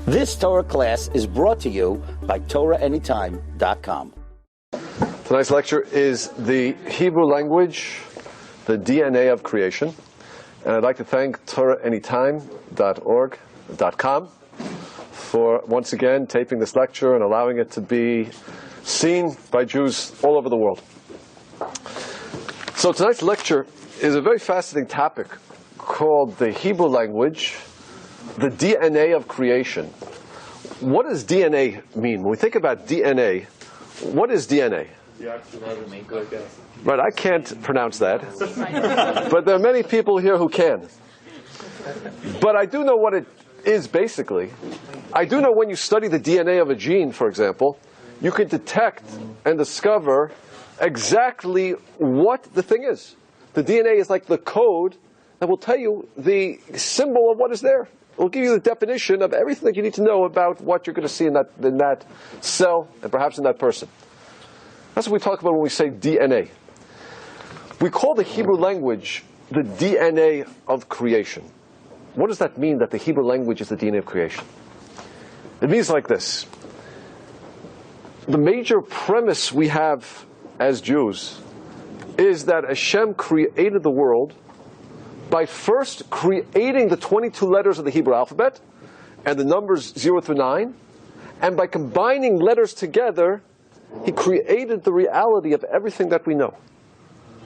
This Torah class is brought to you by TorahAnytime.com. Tonight's lecture is the Hebrew language, the DNA of creation. And I'd like to thank TorahAnytime.com for once again taping this lecture and allowing it to be seen by Jews all over the world. So tonight's lecture is a very fascinating topic called the Hebrew language, the DNA of creation. What does DNA mean? When we think about DNA, what is DNA? Right, I can't pronounce that. But there are many people here who can. But I do know what it is basically. I do know when you study the DNA of a gene, for example, you can detect and discover exactly what the thing is. The DNA is like the code that will tell you the symbol of what is there. It will give you the definition of everything that you need to know about what you're going to see in that cell and perhaps in that person. That's what we talk about when we say DNA. We call the Hebrew language the DNA of creation. What does that mean, that the Hebrew language is the DNA of creation? It means like this. The major premise we have as Jews is that Hashem created the world by first creating the 22 letters of the Hebrew alphabet and the numbers 0 through 9, and by combining letters together, He created the reality of everything that we know.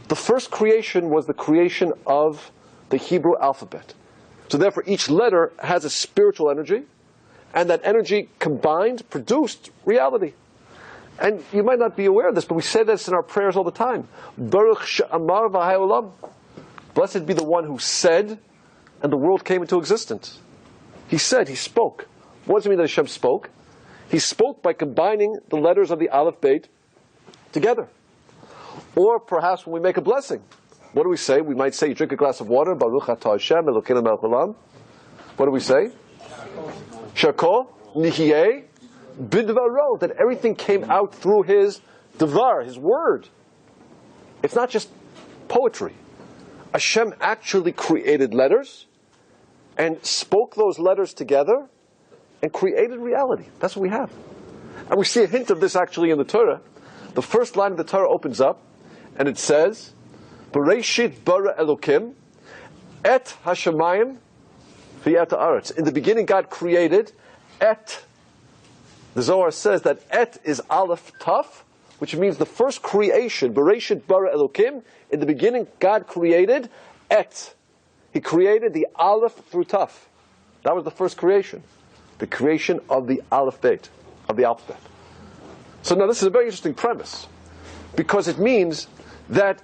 The first creation was the creation of the Hebrew alphabet. So therefore each letter has a spiritual energy, and that energy combined produced reality. And you might not be aware of this, but we say this in our prayers all the time. Baruch she'amar v'haya olam. Blessed be the one who said, and the world came into existence. He said, He spoke. What does it mean that Hashem spoke? He spoke by combining the letters of the Aleph Beit together. Or perhaps when we make a blessing, what do we say? We might say, you drink a glass of water, Baruch atah Hashem, Elokeinu melech haolam. What do we say? Shako, Nihiyeh, Bidvaro, that everything came out through His Devar, His word. It's not just poetry. Hashem actually created letters and spoke those letters together and created reality. That's what we have. And we see a hint of this actually in the Torah. The first line of the Torah opens up and it says, Bereshit bara Elokim et hashamayim v'et haaretz. In the beginning God created et. The Zohar says that et is Aleph Taf, which means the first creation, Bereshit bara Elokim. In the beginning, God created et. He created the Aleph through Taf. That was the first creation. The creation of the Aleph Beit, of the alphabet. So now this is a very interesting premise, because it means that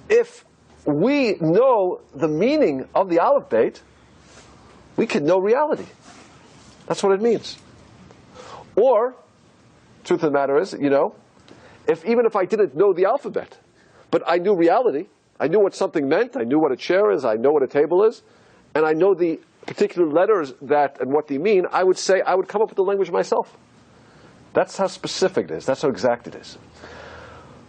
if we know the meaning of the Aleph Beit, we can know reality. That's what it means. Or, truth of the matter is, even if I didn't know the alphabet, but I knew reality, I knew what something meant, I knew what a chair is, I know what a table is, and I know the particular letters and what they mean, I would come up with the language myself. That's how specific it is. That's how exact it is.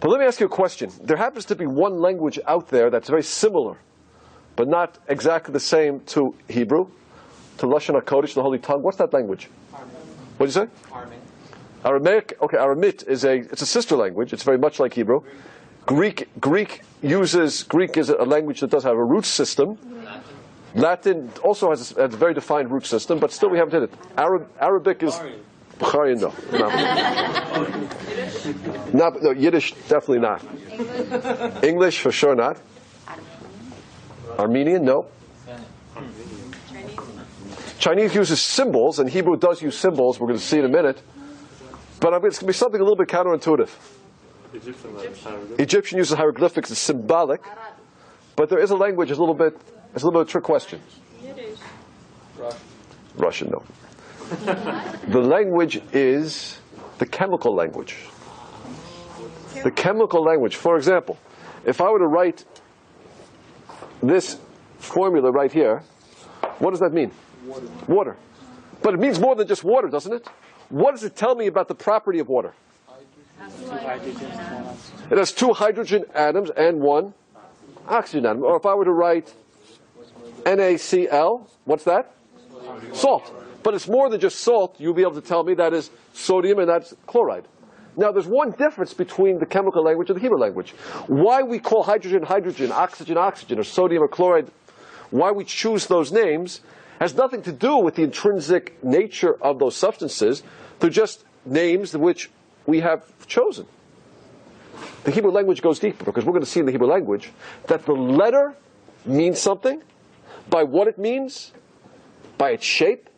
But let me ask you a question. There happens to be one language out there that's very similar, but not exactly the same to Hebrew, to Lashon HaKodesh, the Holy Tongue. What's that language? What did you say? Aramaic. Okay, Aramaic it's a sister language. It's very much like Hebrew. Greek is a language that does have a root system. Latin also has a very defined root system, but still we haven't hit it. Arabic is Bukharian, no. No, Yiddish definitely not. English for sure not. Armenian, no. Chinese uses symbols, and Hebrew does use symbols. We're going to see in a minute. But it's going to be something a little bit counterintuitive. Egyptian uses hieroglyphics, it's symbolic. But there is a language, it's a little bit of a trick question. Russian, no. The language is the chemical language. The chemical language. For example, if I were to write this formula right here, what does that mean? Water. But it means more than just water, doesn't it? What does it tell me about the property of water? It has 2 hydrogen atoms and 1 oxygen atom. Or if I were to write NaCl, what's that? Salt. But it's more than just salt. You'll be able to tell me that is sodium and that's chloride. Now, there's one difference between the chemical language and the Hebrew language. Why we call hydrogen, hydrogen, oxygen, oxygen, or sodium or chloride, why we choose those names, has nothing to do with the intrinsic nature of those substances. They're just names which we have chosen. The Hebrew language goes deeper, because we're going to see in the Hebrew language that the letter means something by what it means, by its shape,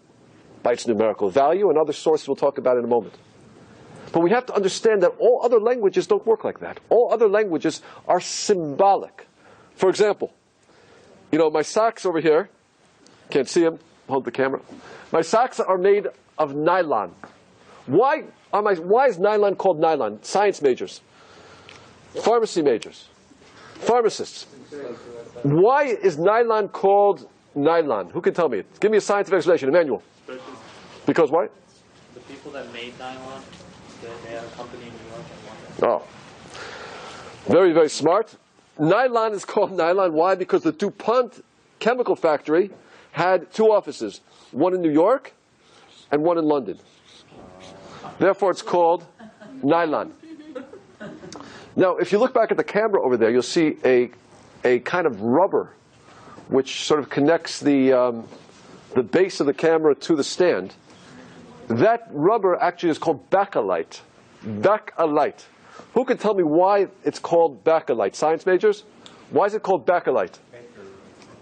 by its numerical value, and other sources we'll talk about in a moment. But we have to understand that all other languages don't work like that. All other languages are symbolic. For example, my socks over here, can't see them, hold the camera. My socks are made of nylon. Why is nylon called nylon? Science majors, pharmacy majors, pharmacists. Why is nylon called nylon? Who can tell me it? Give me a scientific explanation, Emmanuel. Because why? The people that made nylon, they had a company in New York and won it. Oh. Very, very smart. Nylon is called nylon. Why? Because the DuPont chemical factory had two offices, one in New York and one in London. Therefore, it's called nylon. Now, if you look back at the camera over there, you'll see a kind of rubber which sort of connects the base of the camera to the stand. That rubber actually is called bakelite. Bakelite. Who can tell me why it's called bakelite? Science majors? Why is it called bakelite?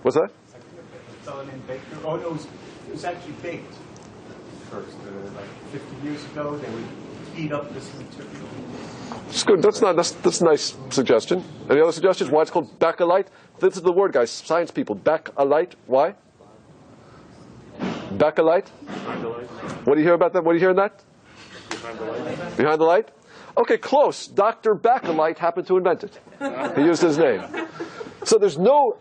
What's that? Oh, no, it was actually baked first. Like 50 years ago, they would heat up this material. It's good. That's a nice suggestion. Any other suggestions? Why it's called bakelite? This is the word, guys. Science people. Bakelite. Why? Bakelite? What do you hear about that? What do you hear in that? Behind the light. Behind the light? Okay, close. Dr. Bakelite happened to invent it. He used his name. So there's no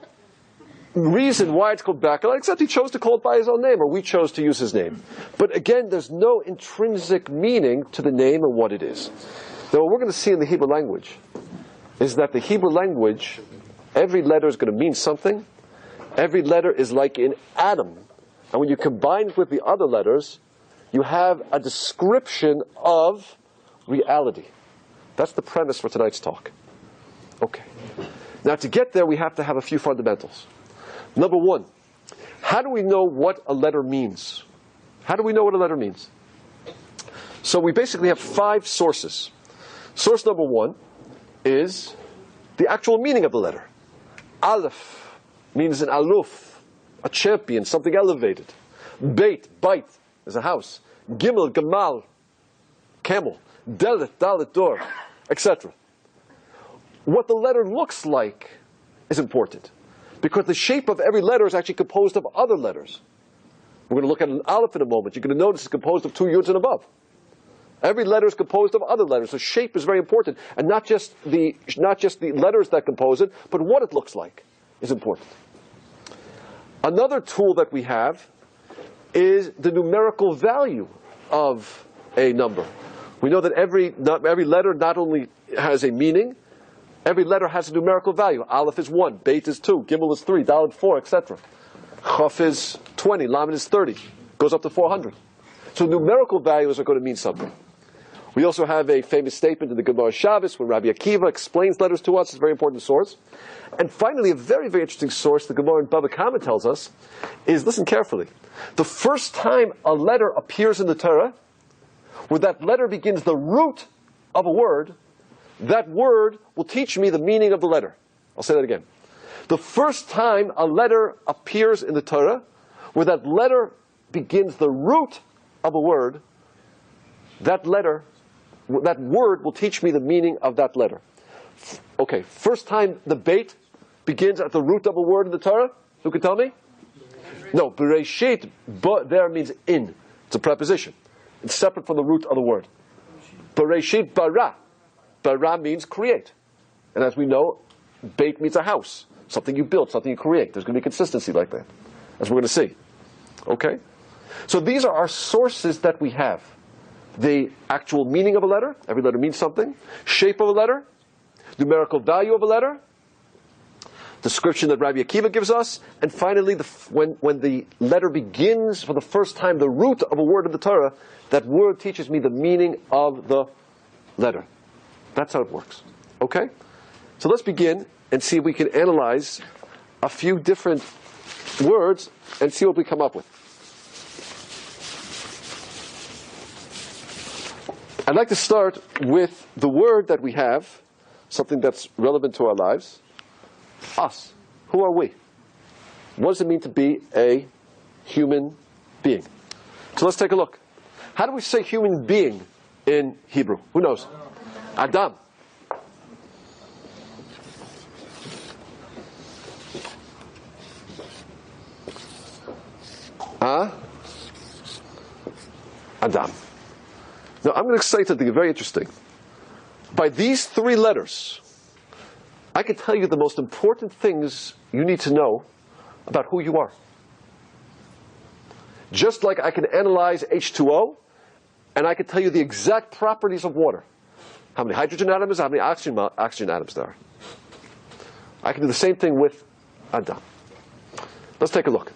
reason why it's called bakelite, except he chose to call it by his own name, or we chose to use his name. But again, there's no intrinsic meaning to the name and what it is. Now, what we're going to see in the Hebrew language is that the Hebrew language, every letter is going to mean something. Every letter is like an atom. And when you combine it with the other letters, you have a description of reality. That's the premise for tonight's talk. Okay. Now, to get there, we have to have a few fundamentals. Number one, how do we know what a letter means? How do we know what a letter means? So we basically have 5 sources. Source number 1 is the actual meaning of the letter. Aleph means an aluf, a champion, something elevated. Beit, bait, is a house. Gimel, gamal, camel. Dalet, dalet, door, etc. What the letter looks like is important, because the shape of every letter is actually composed of other letters. We're going to look at an aleph in a moment. You're going to notice it's composed of 2 yuds and above. Every letter is composed of other letters. So shape is very important, and not just the letters that compose it, but what it looks like is important. Another tool that we have is the numerical value of a number. We know that every letter not only has a meaning, every letter has a numerical value. Aleph is 1, Beit is 2, Gimel is 3, Dalet 4, etc. Chaf is 20, Lamed is 30, goes up to 400. So numerical values are going to mean something. We also have a famous statement in the Gemara Shabbos where Rabbi Akiva explains letters to us. It's a very important source. And finally, a very, very interesting source the Gemara in Bava Kama tells us is, listen carefully, the first time a letter appears in the Torah, where that letter begins the root of a word, that word will teach me the meaning of the letter. I'll say that again. The first time a letter appears in the Torah, where that letter begins the root of a word, that word will teach me the meaning of that letter. Okay, first time the beit begins at the root of a word in the Torah, who can tell me? No, Bereshit, there means in. It's a preposition. It's separate from the root of the word. Bereshit bara. Bara means create. And as we know, beit means a house. Something you build, something you create. There's going to be consistency like that, as we're going to see. Okay? So these are our sources that we have. The actual meaning of a letter. Every letter means something. Shape of a letter. Numerical value of a letter. description that Rabbi Akiva gives us, and finally, when the letter begins for the first time, the root of a word of the Torah, that word teaches me the meaning of the letter. That's how it works. Okay? So let's begin and see if we can analyze a few different words and see what we come up with. I'd like to start with the word that we have, something that's relevant to our lives. Us. Who are we? What does it mean to be a human being? So let's take a look. How do we say human being in Hebrew? Who knows? Adam. Adam. Now I'm going to say something very interesting. By these three letters, I can tell you the most important things you need to know about who you are. Just like I can analyze H2O, and I can tell you the exact properties of water. How many hydrogen atoms, how many oxygen atoms there are. I can do the same thing with Adam. Let's take a look.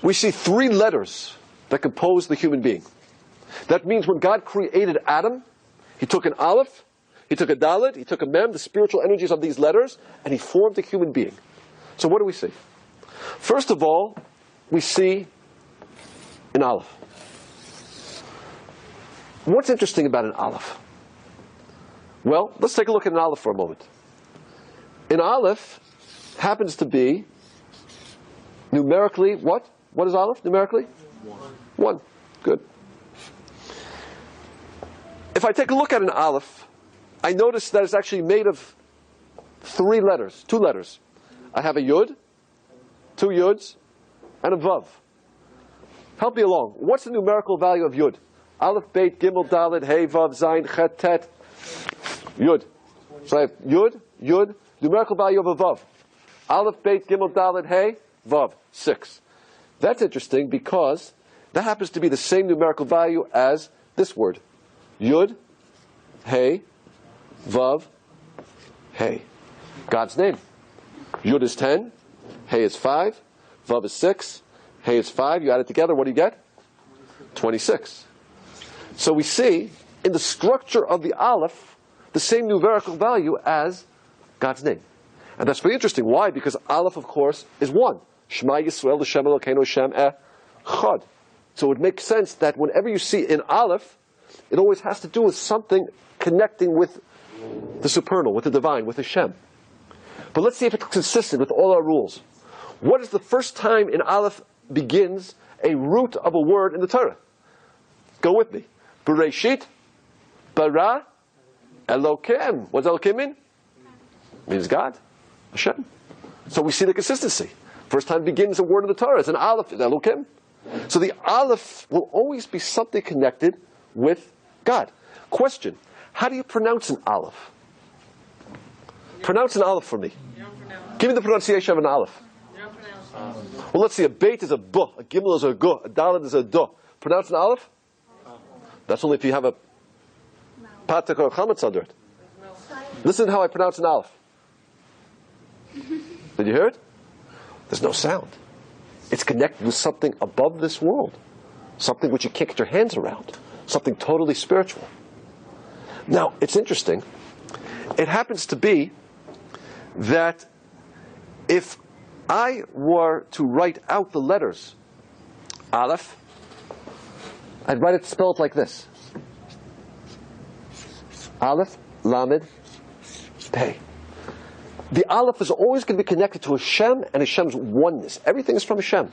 We see three letters that compose the human being. That means when God created Adam, He took an Aleph, He took a Dalet, He took a Mem, the spiritual energies of these letters, and He formed a human being. So what do we see? First of all, we see an Aleph. What's interesting about an Aleph? Well, let's take a look at an Aleph for a moment. An Aleph happens to be numerically what? What is Aleph numerically? 1. Good. If I take a look at an Aleph, I notice that it's actually made of 2 letters. I have a Yud, 2 Yuds, and a Vav. Help me along. What's the numerical value of Yud? Aleph, Beit, Gimel, Dalet, Hey, Vav, Zayin, Chet, Tet, Yud. So I have Yud, numerical value of a Vav. Aleph, Beit, Gimel, Dalet, Hey, Vav, 6. That's interesting because that happens to be the same numerical value as this word. Yud, Hey, Vav, Hey. God's name. Yud is 10, Hey is 5, Vav is 6, Hey is 5. You add it together, what do you get? 26. So we see in the structure of the Aleph the same numerical value as God's name. And that's very interesting. Why? Because Aleph, of course, is 1. Shema Yisrael, Hashem Elokeinu, Hashem Echad. So it would make sense that whenever you see an Aleph, it always has to do with something connecting with the supernal, with the divine, with Hashem. But let's see if it's consistent with all our rules. What is the first time an Aleph begins a root of a word in the Torah? Go with me. Bereshit, bara, Elokim. What does Elokim mean? It means God, Hashem. So we see the consistency. First time it begins a word in the Torah. It's an Aleph, it's Elokim. So the Aleph will always be something connected with God. Question, how do you pronounce an Aleph? Pronounce an Aleph for me. Give me the pronunciation of an Aleph. Well, let's see, a Beit is a B, a Gimel is a G, a Dalet is a D. Pronounce an Aleph? That's only if you have a patak or a chametz under it. Listen to how I pronounce an Aleph. Did you hear it? There's no sound. It's connected with something above this world. Something which you can't get your hands around. Something totally spiritual. Now, it's interesting. It happens to be that if I were to write out the letters Aleph, I'd write it spelled like this. Aleph, Lamed, Pei. The Aleph is always going to be connected to Hashem and Hashem's oneness. Everything is from Hashem.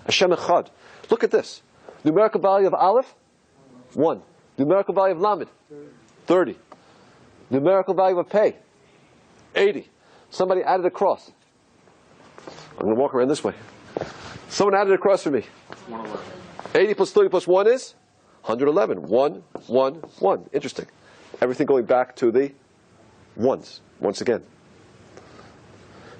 Hashem Echad. Look at this. Numerical value of Aleph, 1. Numerical value of Lamed, 30. Numerical value of Pei, 80. Somebody added a cross. I'm going to walk around this way. Someone added a cross for me. 80 plus 30 plus 1 is 111. 1, 1, 1. Interesting. Everything going back to the ones, once again.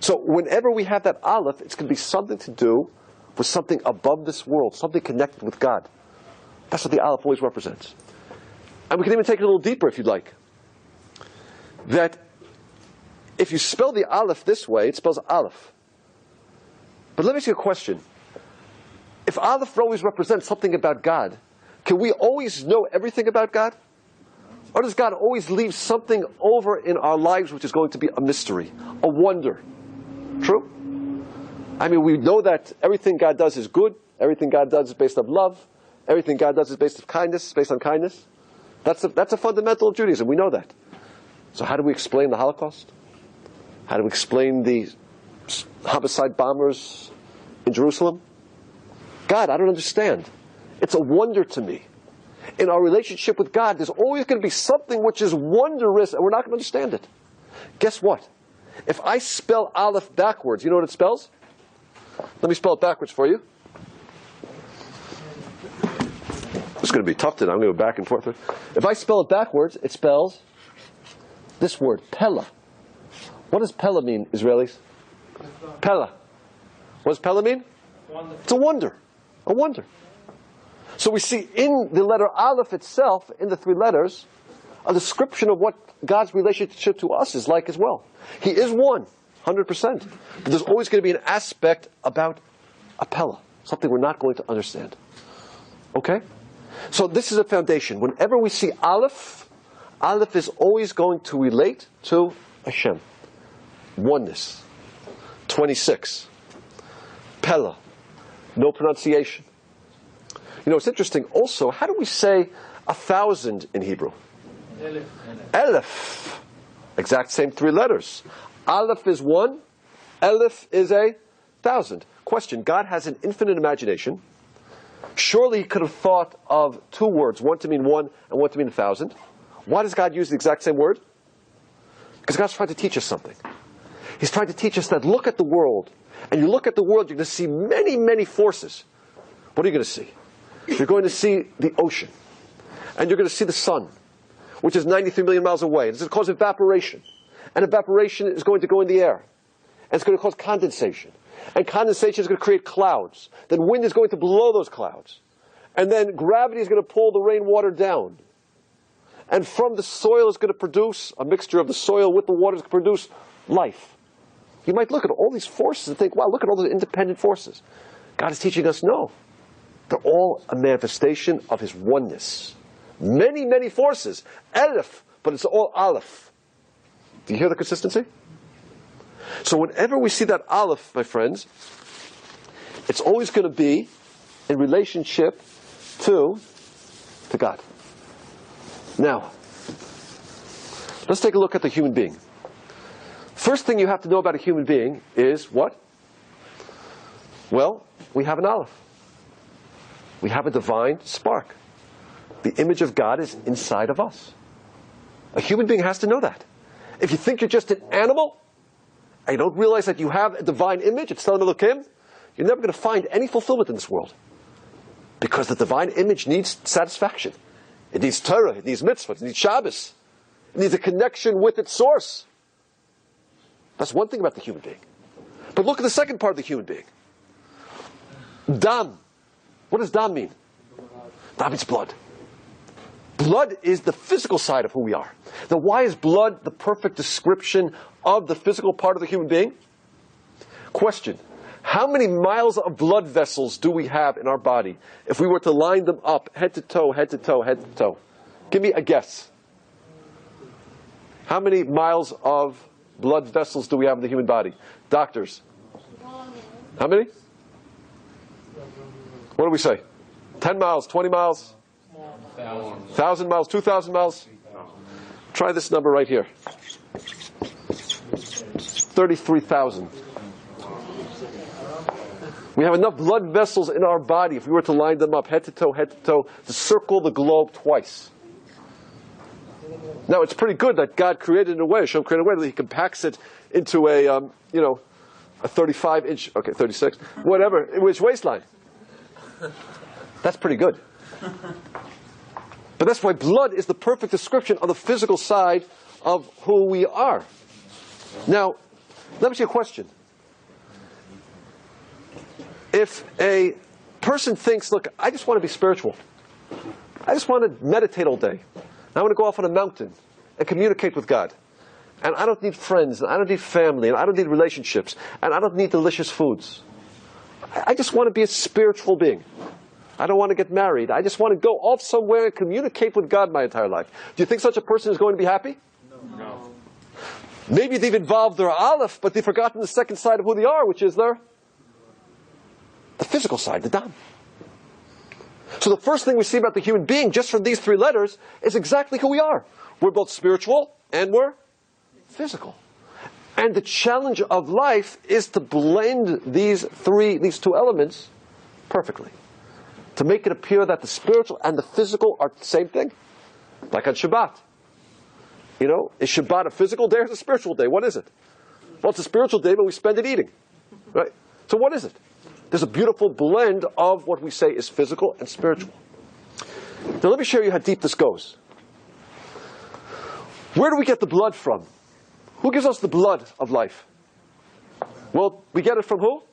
So whenever we have that Aleph, it's going to be something to do with something above this world, something connected with God. That's what the Aleph always represents. And we can even take it a little deeper if you'd like. That If you spell the Aleph this way, it spells Aleph. But let me ask you a question. If Aleph always represents something about God, can we always know everything about God? Or does God always leave something over in our lives which is going to be a mystery, a wonder? True? I mean, we know that everything God does is good. Everything God does is based on love. Everything God does is based on kindness. That's a fundamental of Judaism. We know that. So how do we explain the Holocaust? How do we explain the homicide bombers in Jerusalem? God, I don't understand. It's a wonder to me. In our relationship with God, there's always going to be something which is wondrous, and we're not going to understand it. Guess what? If I spell Aleph backwards, you know what it spells? Let me spell it backwards for you. It's going to be tough today. I'm going to go back and forth. If I spell it backwards, it spells this word, Pella. What does Pella mean, Israelis? Pella. What does Pella mean? Wonderful. It's a wonder. A wonder. So we see in the letter Aleph itself, in the three letters, a description of what God's relationship to us is like as well. He is one, 100%. But there's always going to be an aspect about a Pella, something we're not going to understand. Okay? So this is a foundation. Whenever we see Aleph, Aleph is always going to relate to Hashem. Oneness. 26. Pella. No pronunciation. You know, it's interesting also, how do we say 1,000 in Hebrew? Elef. Exact same three letters. Aleph is one, Elef is 1,000. Question, God has an infinite imagination. Surely he could have thought of two words, one to mean one and one to mean 1,000. Why does God use the exact same word? Because God's trying to teach us something. He's trying to teach us that look at the world, and you look at the world, you're going to see many, many forces. What are you going to see? You're going to see the ocean, and you're going to see the sun, which is 93 million miles away. It's going to cause evaporation, and evaporation is going to go in the air, and it's going to cause condensation, and condensation is going to create clouds. Then wind is going to blow those clouds, and then gravity is going to pull the rainwater down, and from the soil is going to produce, a mixture of the soil with the water is going to produce life. You might look at all these forces and think, wow, look at all the independent forces. God is teaching us, no. They're all a manifestation of His oneness. Many, many forces. Elef, but it's all Aleph. Do you hear the consistency? So whenever we see that Aleph, my friends, it's always going to be in relationship to God. Now, let's take a look at the human being. First thing you have to know about a human being is what? Well, we have an Aleph. We have a divine spark. The image of God is inside of us. A human being has to know that. If you think you're just an animal, and you don't realize that you have a divine image, it's Tzelem Elokim, you're never going to find any fulfillment in this world. Because the divine image needs satisfaction. It needs Torah, it needs mitzvah, it needs Shabbos. It needs a connection with its source. That's one thing about the human being. But look at the second part of the human being. Dam. What does dam mean? Dam means blood. Blood is the physical side of who we are. Now, why is blood the perfect description of the physical part of the human being? Question. How many miles of blood vessels do we have in our body if we were to line them up head to toe, head to toe, head to toe? Give me a guess. How many miles of blood vessels do we have in the human body? Doctors. How many? What do we say? 10 miles, 20 miles? 1,000 miles, 2,000 miles? Try this number right here. 33,000. We have enough blood vessels in our body, if we were to line them up head to toe, to circle the globe twice. Now, it's pretty good that God created in a way, Hashem created in a way that He compacts it into a 35-inch, okay, 36, whatever, which waistline. That's pretty good. But that's why blood is the perfect description of the physical side of who we are. Now, let me ask you a question. If a person thinks, look, I just want to be spiritual. I just want to meditate all day. I want to go off on a mountain and communicate with God. and I don't need friends, and I don't need family, and I don't need relationships, and I don't need delicious foods. I just want to be a spiritual being. I don't want to get married. I just want to go off somewhere and communicate with God my entire life. Do you think such a person is going to be happy? No. Maybe they've involved their aleph, but they've forgotten the second side of who they are, which is the physical side, the dam. So the first thing we see about the human being, just from these three letters, is exactly who we are. We're both spiritual and we're physical. And the challenge of life is to blend these two elements perfectly. To make it appear that the spiritual and the physical are the same thing. Like on Shabbat. You know, is Shabbat a physical day or is it a spiritual day? What is it? Well, it's a spiritual day, but we spend it eating. Right? So what is it? There's a beautiful blend of what we say is physical and spiritual. Now let me show you how deep this goes. Where do we get the blood from? Who gives us the blood of life? Well, we get it from who?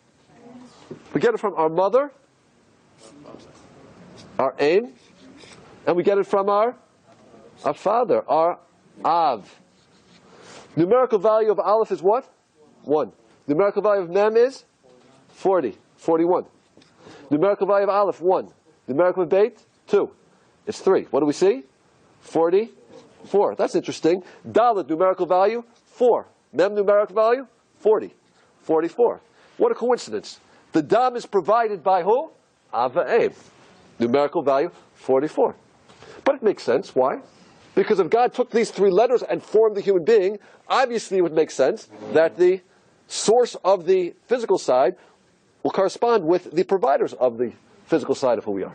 We get it from our mother, our aim, and we get it from our father, our Av. Numerical value of Aleph is what? 1. Numerical value of Mem is 40, 41. Numerical value of Aleph, 1. Numerical of Beit, 2. It's 3. What do we see? 44. That's interesting. Dalet, numerical value, 4. Mem, numerical value, 40. 44. What a coincidence. The Dam is provided by who? Av V'Aim. Numerical value, 44. But it makes sense. Why? Because if God took these three letters and formed the human being, obviously it would make sense that the source of the physical side will correspond with the providers of the physical side of who we are.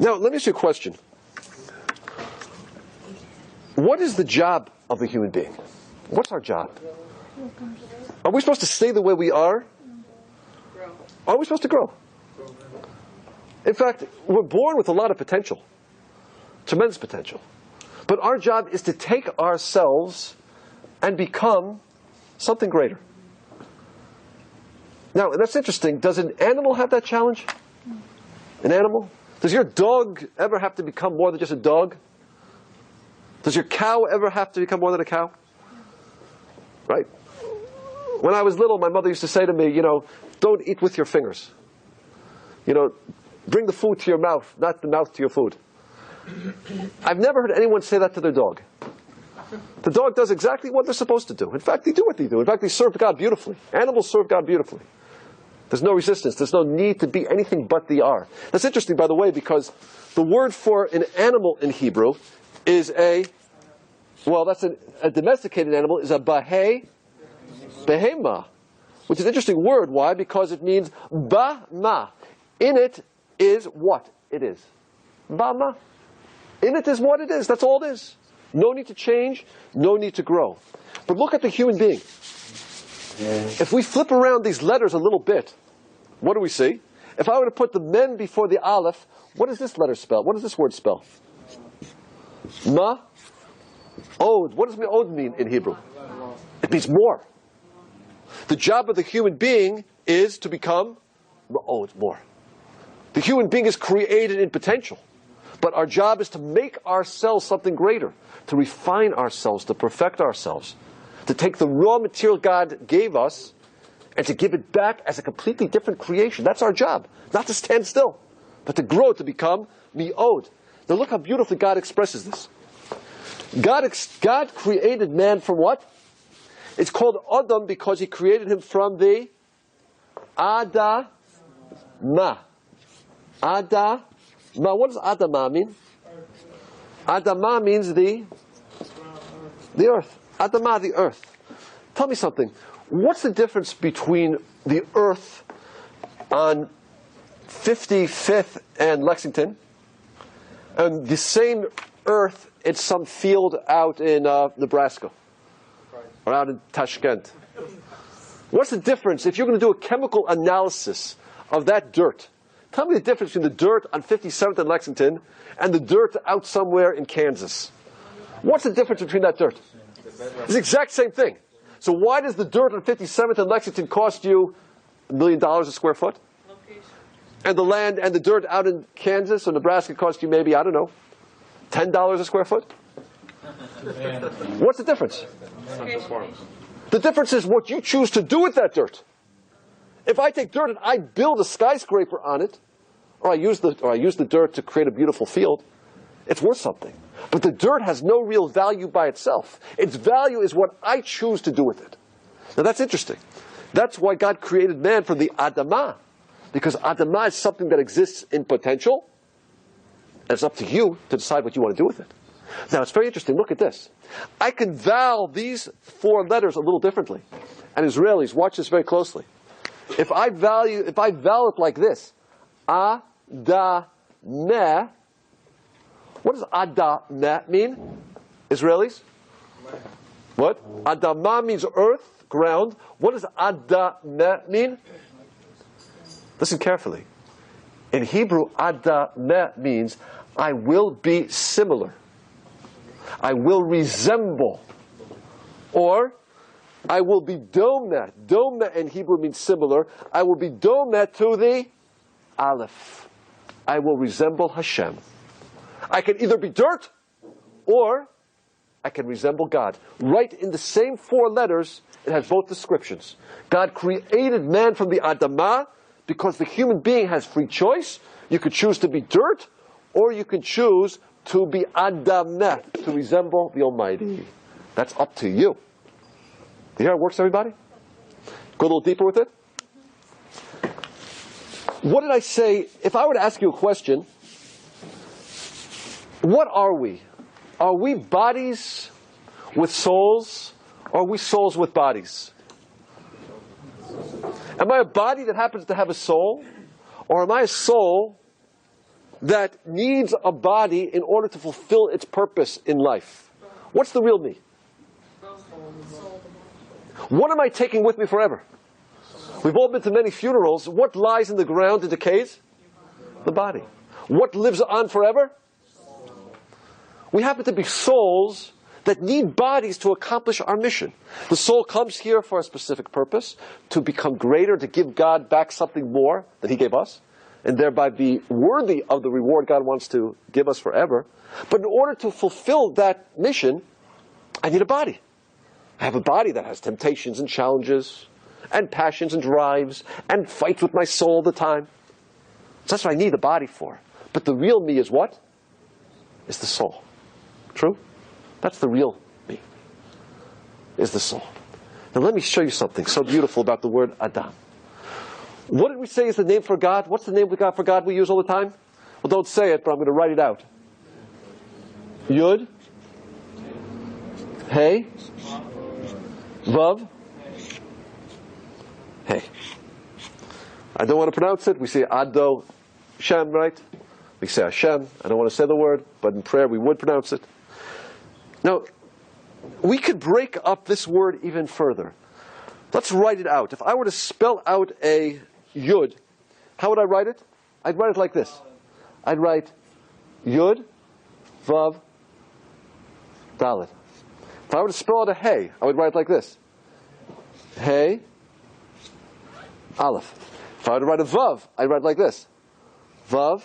Now, let me ask you a question. What is the job of a human being? What's our job? Are we supposed to stay the way we are? Are we supposed to grow? In fact, we're born with a lot of potential. Tremendous potential. But our job is to take ourselves and become something greater. Now, that's interesting. Does an animal have that challenge? An animal? Does your dog ever have to become more than just a dog? Does your cow ever have to become more than a cow? Right? When I was little, my mother used to say to me, don't eat with your fingers. Bring the food to your mouth, not the mouth to your food. I've never heard anyone say that to their dog. The dog does exactly what they're supposed to do. In fact, they do what they do. In fact, they serve God beautifully. Animals serve God beautifully. There's no resistance. There's no need to be anything but they are. That's interesting, by the way, because the word for an animal in Hebrew is a domesticated animal, is a behema, which is an interesting word. Why? Because it means ba-ma. In it is what it is. Ba-ma. In it is what it is. That's all it is. No need to change, no need to grow. But look at the human being. If we flip around these letters a little bit, what do we see? If I were to put the Mem before the Aleph, what does this letter spell? What does this word spell? Ma? Od. What does Od mean in Hebrew? It means more. The job of the human being is to become Ma'od, more. The human being is created in potential. But our job is to make ourselves something greater, to refine ourselves, to perfect ourselves, to take the raw material God gave us and to give it back as a completely different creation. That's our job. Not to stand still, but to grow, to become mi'od. Now look how beautifully God expresses this. God created man from what? It's called Adam because he created him from the Adamah. Adamah. What does Adamah mean? Adamah means the earth. Adamah, the earth. Tell me something. What's the difference between the earth on 55th and Lexington and the same earth in some field out in Nebraska or out in Tashkent? What's the difference if you're going to do a chemical analysis of that dirt? Tell me the difference between the dirt on 57th and Lexington and the dirt out somewhere in Kansas. What's the difference between that dirt? It's the exact same thing. So why does the dirt on 57th and Lexington cost you $1 million a square foot? Location. And the land and the dirt out in Kansas or Nebraska cost you maybe, I don't know, $10 a square foot? What's the difference? The difference is what you choose to do with that dirt. If I take dirt and I build a skyscraper on it, or I use the dirt to create a beautiful field, it's worth something. But the dirt has no real value by itself. Its value is what I choose to do with it. Now that's interesting. That's why God created man from the Adamah. Because Adamah is something that exists in potential, and it's up to you to decide what you want to do with it. Now it's very interesting. Look at this. I can vowel these 4 letters a little differently. And Israelis, watch this very closely. If I vowel it like this, Adameh, what does Adameh mean? Israelis? What? Adamah means earth, ground. What does Adameh mean? Listen carefully. In Hebrew, Adameh means I will be similar. I will resemble. Or I will be domeh. Domeh in Hebrew means similar. I will be domeh to the Aleph. I will resemble Hashem. I can either be dirt, or I can resemble God. Right in the same 4 letters, it has both descriptions. God created man from the Adamah because the human being has free choice. You could choose to be dirt, or you can choose to be Adameh, to resemble the Almighty. That's up to you. You hear how it works, everybody? Go a little deeper with it. What did I say? If I were to ask you a question, what are we? Are we bodies with souls, or are we souls with bodies? Am I a body that happens to have a soul, or am I a soul that needs a body in order to fulfill its purpose in life? What's the real me? What am I taking with me forever? We've all been to many funerals. What lies in the ground and decays? The body. What lives on forever? We happen to be souls that need bodies to accomplish our mission. The soul comes here for a specific purpose, to become greater, to give God back something more than He gave us, and thereby be worthy of the reward God wants to give us forever. But in order to fulfill that mission, I need a body. I have a body that has temptations and challenges, and passions and drives, and fights with my soul all the time. So that's what I need a body for. But the real me is what? Is the soul. True? That's the real me, is the soul. Now let me show you something so beautiful about the word Adam. What did we say is the name for God? What's the name for God we use all the time? Well, don't say it, but I'm going to write it out. Yud, Hey, Vav, Hey. I don't want to pronounce it. We say Ado Shem, right? We say Hashem. I don't want to say the word, but in prayer we would pronounce it. Now, we could break up this word even further. Let's write it out. If I were to spell out a Yud, how would I write it? I'd write it like this. I'd write Yud, Vav, Dalet. If I were to spell out a Hey, I would write it like this. Hey, Aleph. If I were to write a Vav, I'd write it like this. Vav,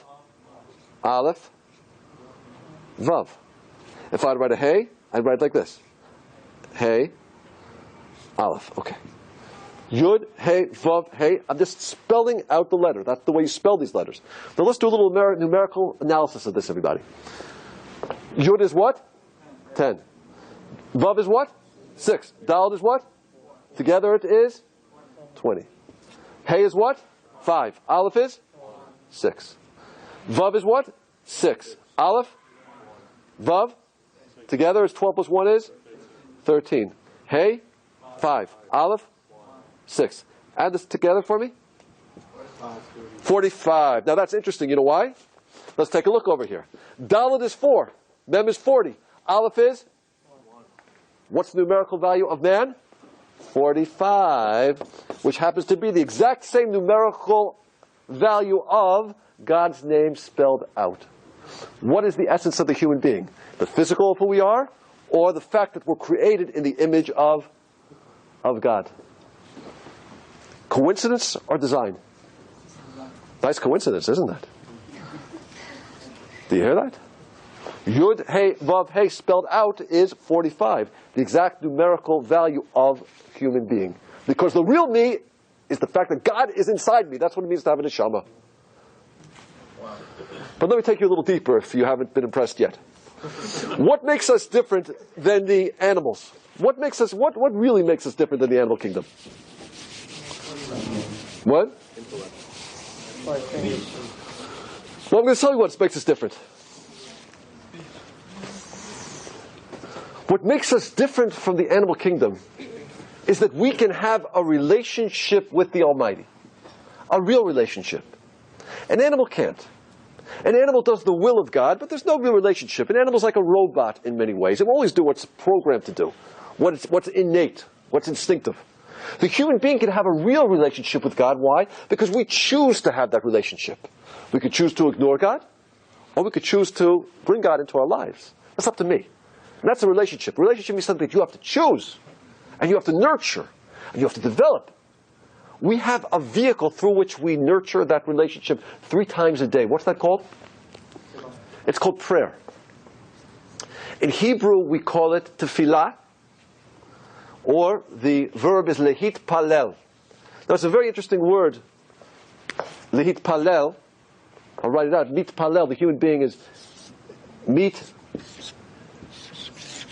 Aleph, Vav. If I'd write a Hey, I'd write it like this. Hey, Aleph. Okay. Yud, Hey, Vav, Hey. I'm just spelling out the letter. That's the way you spell these letters. Now let's do a little numerical analysis of this, everybody. Yud is what? 10. Vav is what? 6. Daled is what? Together it is 20. Hey is what? 5. Aleph is 6. Vav is what? 6. Aleph? Vav? Together is 12 plus 1 is 13. Hey? 5. Aleph? 6. Add this together for me. 45. Now that's interesting. You know why? Let's take a look over here. Dalet is 4. Mem is 40. Aleph is? What's the numerical value of man? 45, which happens to be the exact same numerical value of God's name spelled out. What is the essence of the human being? The physical of who we are, or the fact that we're created in the image of God? Coincidence or design? Nice coincidence, isn't that? Do you hear that? Yud, Hey, Vav, Hey spelled out is 45, the exact numerical value of human being. Because the real me is the fact that God is inside me. That's what it means to have a neshama. Wow. But let me take you a little deeper if you haven't been impressed yet. What makes us different than the animals? What really makes us different than the animal kingdom? What? Well, I'm going to tell you what makes us different. What makes us different from the animal kingdom is that we can have a relationship with the Almighty. A real relationship. An animal can't. An animal does the will of God, but there's no real relationship. An animal's like a robot in many ways. It will always do what's programmed to do, what's innate, what's instinctive. The human being can have a real relationship with God. Why? Because we choose to have that relationship. We could choose to ignore God, or we could choose to bring God into our lives. That's up to me. And that's a relationship. A relationship means something that you have to choose, and you have to nurture, and you have to develop. We have a vehicle through which we nurture that relationship 3 times a day. What's that called? It's called prayer. In Hebrew, we call it tefillah, or the verb is lehit palel. Now, it's a very interesting word, lehit palel. I'll write it out. Mit palel, the human being is mit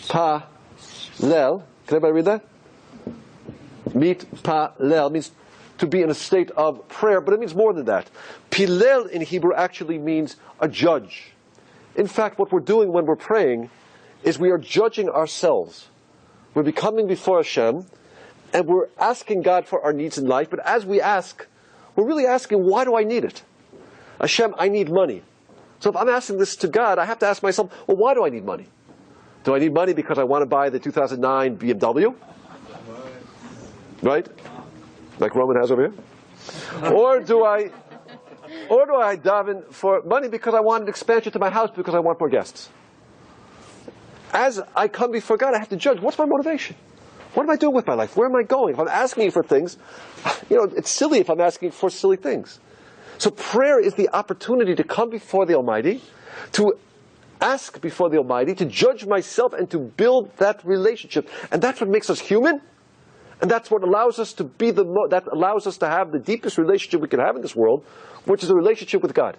palel. Can everybody read that? Mit palel means to be in a state of prayer, but it means more than that. Pilel in Hebrew actually means a judge. In fact, what we're doing when we're praying is we are judging ourselves. We're becoming before Hashem, and we're asking God for our needs in life, but as we ask, we're really asking, why do I need it? Hashem, I need money. So if I'm asking this to God, I have to ask myself, well, why do I need money? Do I need money because I want to buy the 2009 BMW? Right? Like Roman has over here? Or do I daven for money because I want an expansion to my house because I want more guests? As I come before God, I have to judge, what's my motivation? What am I doing with my life? Where am I going? If I'm asking for things, it's silly if I'm asking for silly things. So prayer is the opportunity to come before the Almighty, to ask before the Almighty, to judge myself and to build that relationship. And that's what makes us human. And that's what allows us to be that allows us to have the deepest relationship we can have in this world, which is a relationship with God.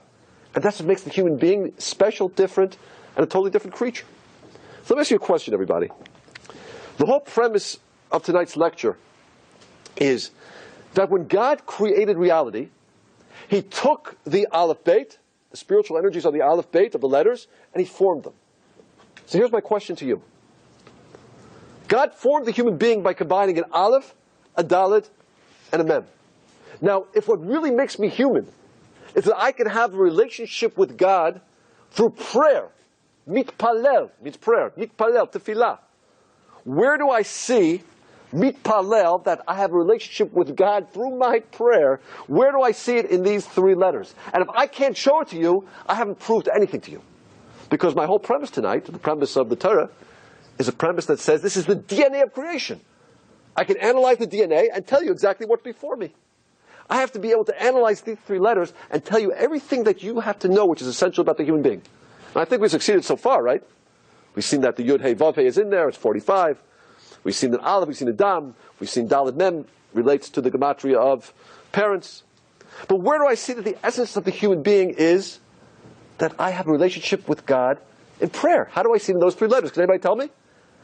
And that's what makes the human being special, different, and a totally different creature. So let me ask you a question, everybody. The whole premise of tonight's lecture is that when God created reality, He took the Aleph Beit, the spiritual energies of the Aleph Beit, of the letters, and He formed them. So here's my question to you. God formed the human being by combining an Aleph, a Dalet, and a Mem. Now, if what really makes me human is that I can have a relationship with God through prayer, mitpalel means prayer, mitpalel, tefillah. Where do I see mitpalel, that I have a relationship with God through my prayer? Where do I see it in these 3 letters? And if I can't show it to you, I haven't proved anything to you. Because my whole premise tonight, the premise of the Torah, is a premise that says this is the DNA of creation. I can analyze the DNA and tell you exactly what's before me. I have to be able to analyze these 3 letters and tell you everything that you have to know, which is essential about the human being. And I think we've succeeded so far, right? We've seen that the Yud, Hey, Vav, Hey is in there. It's 45. We've seen that Aleph, we've seen the Dam. We've seen Dalet Mem relates to the gematria of parents. But where do I see that the essence of the human being is that I have a relationship with God in prayer? How do I see it in those 3 letters? Can anybody tell me?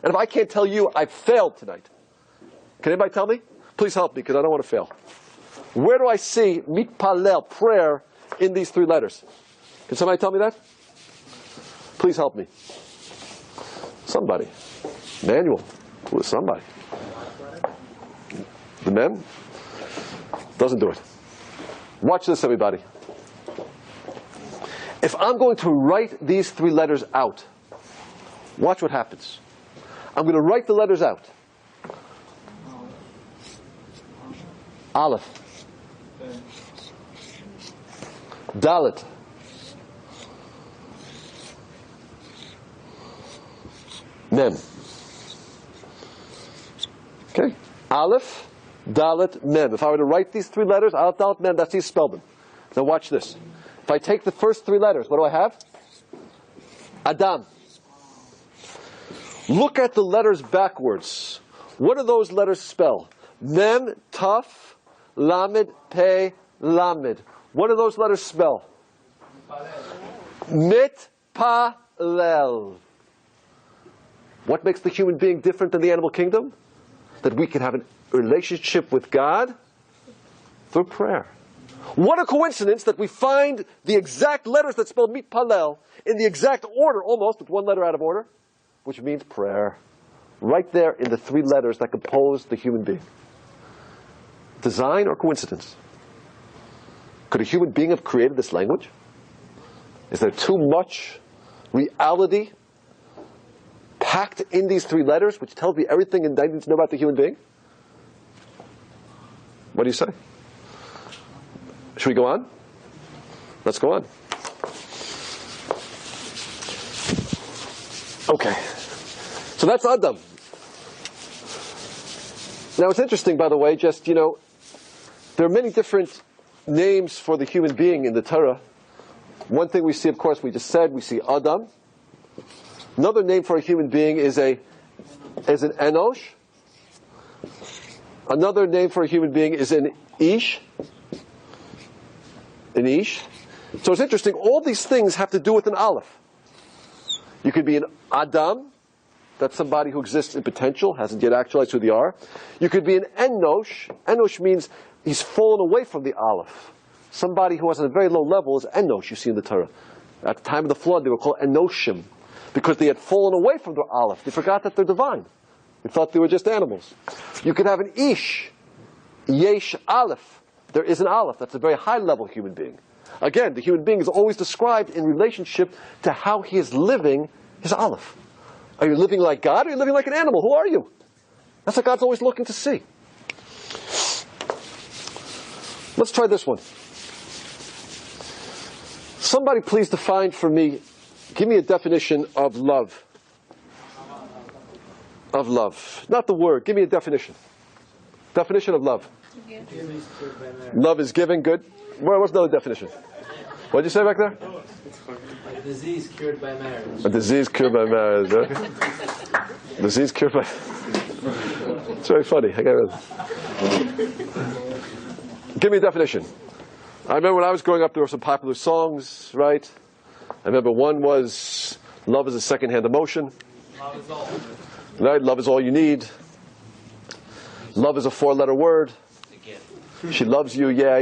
And if I can't tell you, I've failed tonight. Can anybody tell me? Please help me, because I don't want to fail. Where do I see mitpalel, prayer, in these 3 letters? Can somebody tell me that? Please help me. Somebody. Manual. Who is somebody? The Mem? Doesn't do it. Watch this, everybody. If I'm going to write these 3 letters out, watch what happens. I'm going to write the letters out. Aleph. Dalet. Mem. Okay? Aleph, Dalet, Mem. If I were to write these 3 letters, Aleph, Dalet, Mem, that's how you spell them. Now watch this. If I take the first 3 letters, what do I have? Adam. Look at the letters backwards. What do those letters spell? Mem, Taf, Lamed, Pe, Lamed. What do those letters spell? Mit, Pa, Lel. What makes the human being different than the animal kingdom? That we can have a relationship with God through prayer. What a coincidence that we find the exact letters that spell mitpalel in the exact order, almost, with one letter out of order, which means prayer. Right there in the three letters that compose the human being. Design or coincidence? Could a human being have created this language? Is there too much reality packed in these three letters, which tells me everything I need to know about the human being? What do you say? Should we go on? Let's go on. Okay. So that's Adam. Now it's interesting, by the way, just, there are many different names for the human being in the Torah. One thing we see, of course, we just said, we see Adam. Another name for a human being is an Enosh. Another name for a human being is an Ish. An Ish. So it's interesting, all these things have to do with an Aleph. You could be an Adam, that's somebody who exists in potential, hasn't yet actualized who they are. You could be an Enosh. Enosh means he's fallen away from the Aleph. Somebody who was at a very low level is Enosh, you see in the Torah. At the time of the flood, they were called Enoshim, because they had fallen away from their Aleph. They forgot that they're divine. They thought they were just animals. You could have an Ish, Yesh Aleph. There is an Aleph. That's a very high-level human being. Again, the human being is always described in relationship to how he is living his Aleph. Are you living like God, or are you living like an animal? Who are you? That's what God's always looking to see. Let's try this one. Somebody please define for me, give me a definition of love. Of love. Not the word, give me a definition. Definition of love. Love is giving, good. What's another definition? What did you say back there? A disease cured by marriage. A disease cured by marriage. Okay. Disease cured by... It's very funny. I got it. Give me a definition. I remember when I was growing up, there were some popular songs, right? I remember one was, love is a second-hand emotion. Love is all. Right? Love is all you need. Love is a four-letter word. She loves you, yeah.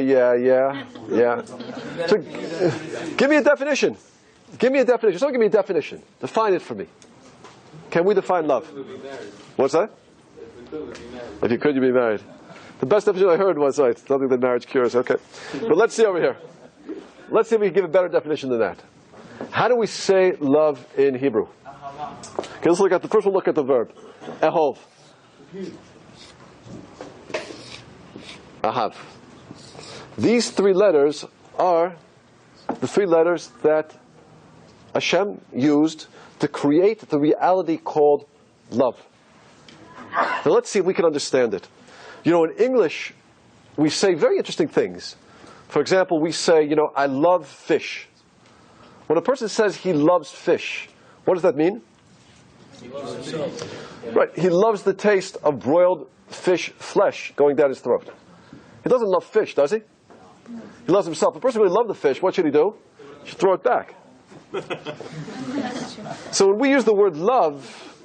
So, give me a definition. Give me a definition. Someone give me a definition. Define it for me. Can we define love? What's that? If you could, you'd be married. The best definition I heard was, right, something that marriage cures. Okay. But let's see over here. Let's see if we can give a better definition than that. How do we say love in Hebrew? Okay, let's look at the first one. Look at the verb. Ehov. Ahav. These three letters are the three letters that Hashem used to create the reality called love. Now let's see if we can understand it. In English, we say very interesting things. For example, we say, I love fish. When a person says he loves fish, what does that mean? He loves himself. Right, he loves the taste of broiled fish flesh going down his throat. He doesn't love fish, does he? He loves himself. If a person really loved the fish, what should he do? He should throw it back. So when we use the word love,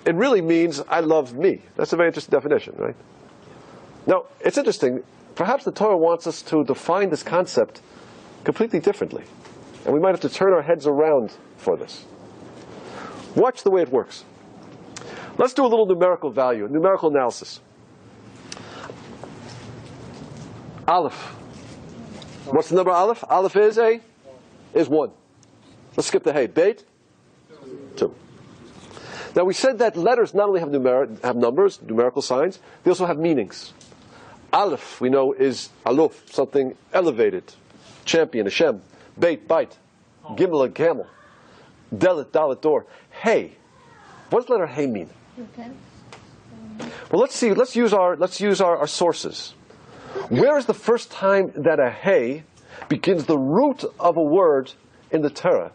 it really means I love me. That's a very interesting definition, right? Now, it's interesting. Perhaps the Torah wants us to define this concept completely differently. And we might have to turn our heads around for this. Watch the way it works. Let's do a little numerical analysis. Aleph. What's the number of Aleph? Aleph is 1. Let's skip the Hey. Beit? 2. Now we said that letters not only have numbers, numerical signs, they also have meanings. Aleph, we know, is aluf, something elevated, champion, Hashem. Beit, bite. Gimel, a camel. Dalet, dalet, door. Hey. What does the letter Hey mean? Well, let's see. Let's use our sources. Where is the first time that a Hey begins the root of a word in the Torah,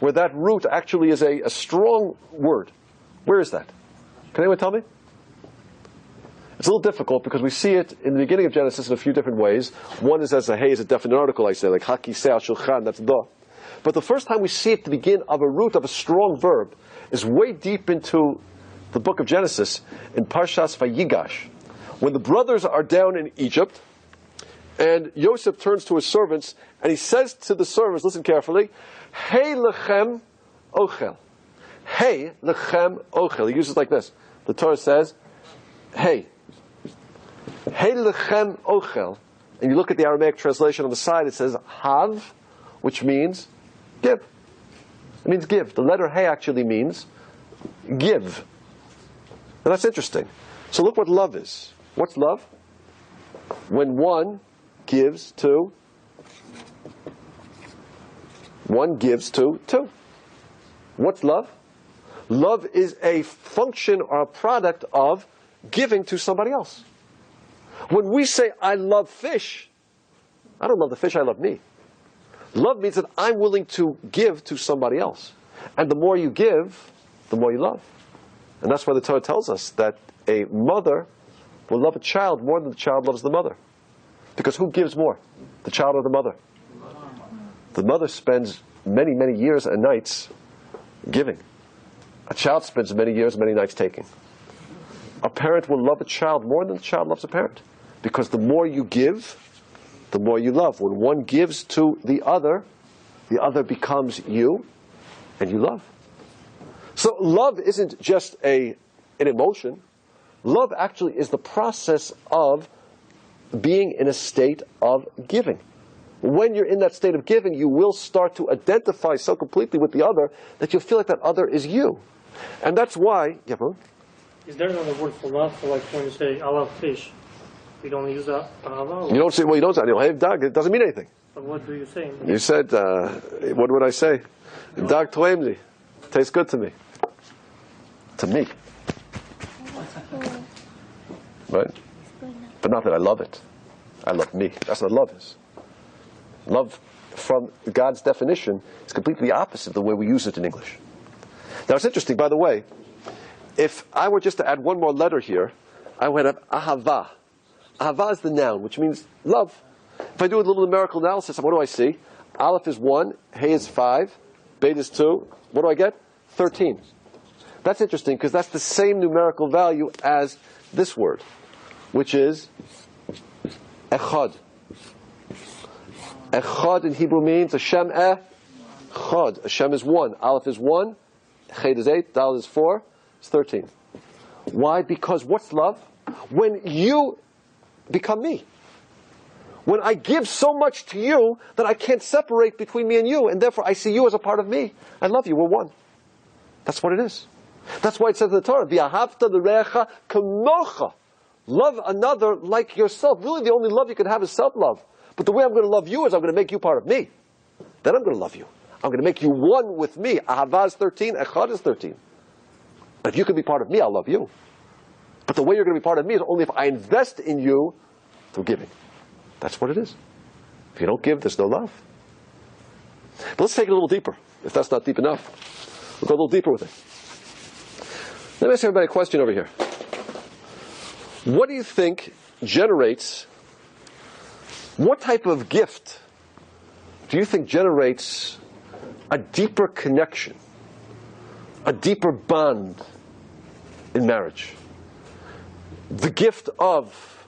where that root actually is a strong word? Where is that? Can anyone tell me? It's a little difficult because we see it in the beginning of Genesis in a few different ways. One is as a hey is a definite article, I say, like haki se al shulchan, that's da. But the first time we see it at the beginning of a root of a strong verb is way deep into the book of Genesis in Parshas Vayigash. When the brothers are down in Egypt, and Yosef turns to his servants, and he says to the servants, listen carefully, hey lechem ochel. Hey lechem ochel. He uses it like this. The Torah says, hey. Hey lechem ochel. And you look at the Aramaic translation on the side, it says hav, which means give. It means give. The letter hey actually means give. And that's interesting. So look what love is. What's love? When one gives to two. What's love? Love is a function or a product of giving to somebody else. When we say, I love fish, I don't love the fish, I love me. Love means that I'm willing to give to somebody else. And the more you give, the more you love. And that's why the Torah tells us that a mother will love a child more than the child loves the mother. Because who gives more? The child or the mother? The mother spends many, many years and nights giving. A child spends many years, many nights taking. A parent will love a child more than the child loves a parent. Because the more you give, the more you love. When one gives to the other becomes you, and you love. So love isn't just an emotion. Love actually is the process of being in a state of giving. When you're in that state of giving, you will start to identify so completely with the other that you'll feel like that other is you. And that's why... Yeah, bro? Is there another word for love? For like when you say, I love fish, you don't use that? You don't say, well, you don't say, hey, dog, it doesn't mean anything. But what do you say? You said, what would I say? Dog toemli. Tastes good to me. To me. Right? But not that I love it. I love me. That's what love is. Love, from God's definition, is completely opposite of the way we use it in English. Now it's interesting, by the way, if I were just to add one more letter here, I would have ahava. Ahava is the noun, which means love. If I do a little numerical analysis, what do I see? Aleph is 1, Hey is 5, Beit is 2. What do I get? 13. That's interesting because that's the same numerical value as this word, which is echad. Echad in Hebrew means Hashem echad. Hashem is 1. Aleph is 1, Chet is 8, Dal is 4, it's 13. Why? Because what's love? When you become me. When I give so much to you that I can't separate between me and you, and therefore I see you as a part of me. I love you, we're one. That's what it is. That's why it says in the Torah, V'ahavta l'recha kamocha. Love another like yourself. Really the only love you can have is self-love. But the way I'm going to love you is I'm going to make you part of me. Then I'm going to love you. I'm going to make you one with me. Ahava is 13, Echad is 13. But if you can be part of me, I'll love you. But the way you're going to be part of me is only if I invest in you through giving. That's what it is. If you don't give, there's no love. But let's take it a little deeper. If that's not deep enough, we'll go a little deeper with it. Let me ask everybody a question over here. What do you think generates, what type of gift do you think generates a deeper connection, a deeper bond in marriage? The gift of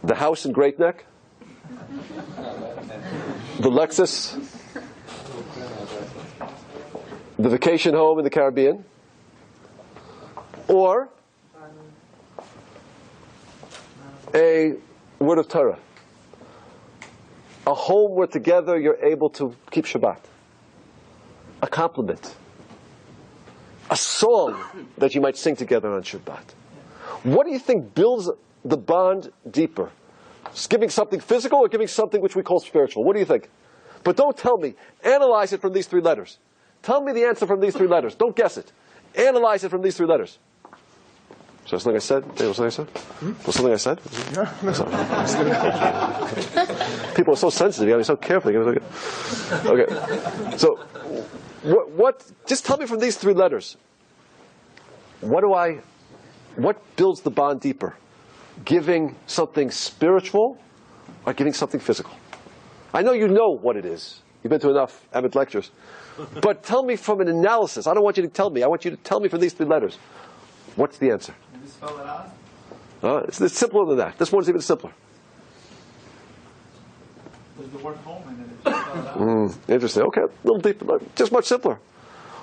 the house in Great Neck, the Lexus, the vacation home in the Caribbean, or a word of Torah, a home where together you're able to keep Shabbat, a compliment, a song that you might sing together on Shabbat. What do you think builds the bond deeper? Is giving something physical or giving something which we call spiritual? What do you think? But don't tell me. Analyze it from these 3 letters. Tell me the answer from these 3 letters. Don't guess it. Analyze it from these 3 letters. So something I said? Was something I said? Was something I said? People are so sensitive. You got to be so careful. Okay. So, what? Just tell me from these 3 letters. what builds the bond deeper? Giving something spiritual or giving something physical? I know you know what it is. You've been to enough Emmett lectures. But tell me from an analysis. I don't want you to tell me. I want you to tell me from these three letters. What's the answer? Can you spell it out? It's simpler than that. This one's even simpler. There's the word home in it. Just spell it out. Interesting. Okay, a little deeper. Just much simpler.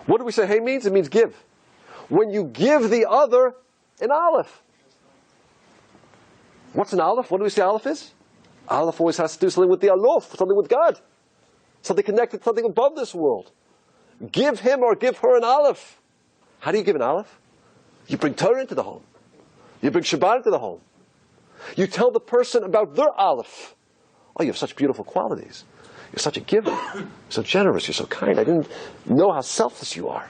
What do we say hey means? It means give. When you give the other an aleph. What's an aleph? What do we say aleph is? Aleph always has to do something with the aluf, something with God. Something connected, something above this world. Give him or give her an aleph. How do you give an aleph? You bring Torah into the home. You bring Shabbat into the home. You tell the person about their aleph. Oh, you have such beautiful qualities. You're such a giver. You're so generous. You're so kind. I didn't know how selfless you are.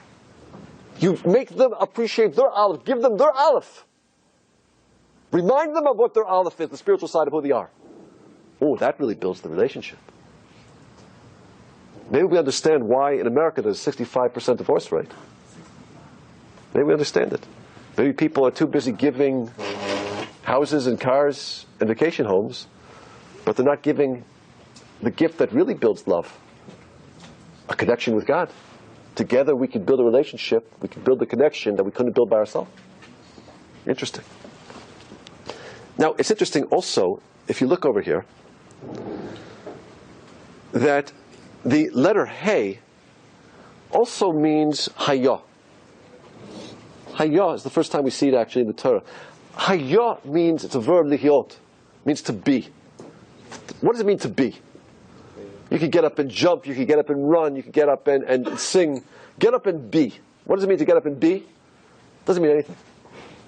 You make them appreciate their aleph. Give them their aleph. Remind them of what their aleph is, the spiritual side of who they are. Oh, that really builds the relationship. Maybe we understand why in America there's a 65% divorce rate. Maybe we understand it. Maybe people are too busy giving houses and cars and vacation homes, but they're not giving the gift that really builds love. A connection with God. Together we can build a relationship, we can build the connection that we couldn't build by ourselves. Interesting. Now, it's interesting also, if you look over here, that the letter Hey also means Hayah. Hayah is the first time we see it actually in the Torah. Hayah means, it's a verb, lihyot, means to be. What does it mean to be? You could get up and jump, you could get up and run, you could get up and sing. Get up and be. What does it mean to get up and be? Doesn't mean anything.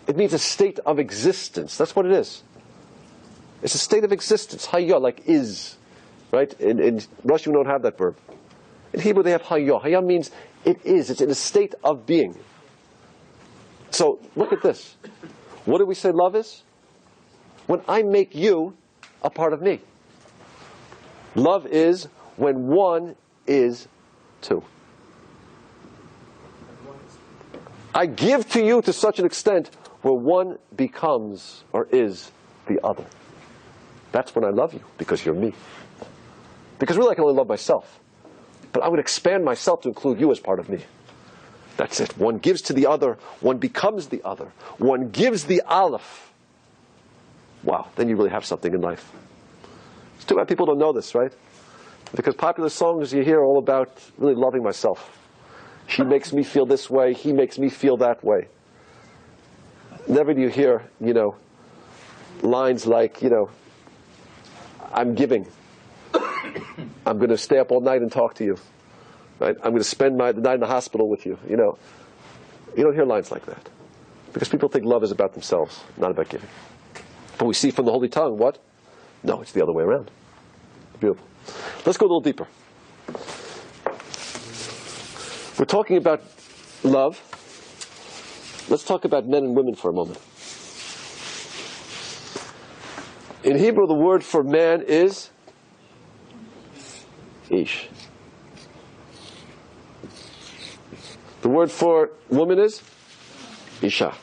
It means a state of existence. That's what it is. It's a state of existence. Hayah, like is. Right? In Russian we don't have that verb. In Hebrew they have hayah. Hayah means it is. It's in a state of being. So, look at this. What do we say love is? When I make you a part of me. Love is when one is two. I give to you to such an extent where one becomes or is the other. That's when I love you, because you're me. Because really I can only love myself. But I would expand myself to include you as part of me. That's it. One gives to the other, one becomes the other. One gives the aleph. Wow, then you really have something in life. It's too bad people don't know this, right? Because popular songs you hear are all about really loving myself. She makes me feel this way, he makes me feel that way. Never do you hear, lines like, I'm giving. I'm going to stay up all night and talk to you. Right? I'm going to spend the night in the hospital with you. You don't hear lines like that. Because people think love is about themselves, not about giving. But we see from the Holy Tongue, what? No, it's the other way around. Beautiful. Let's go a little deeper. We're talking about love. Let's talk about men and women for a moment. In Hebrew, the word for man is ish. The word for woman is isha.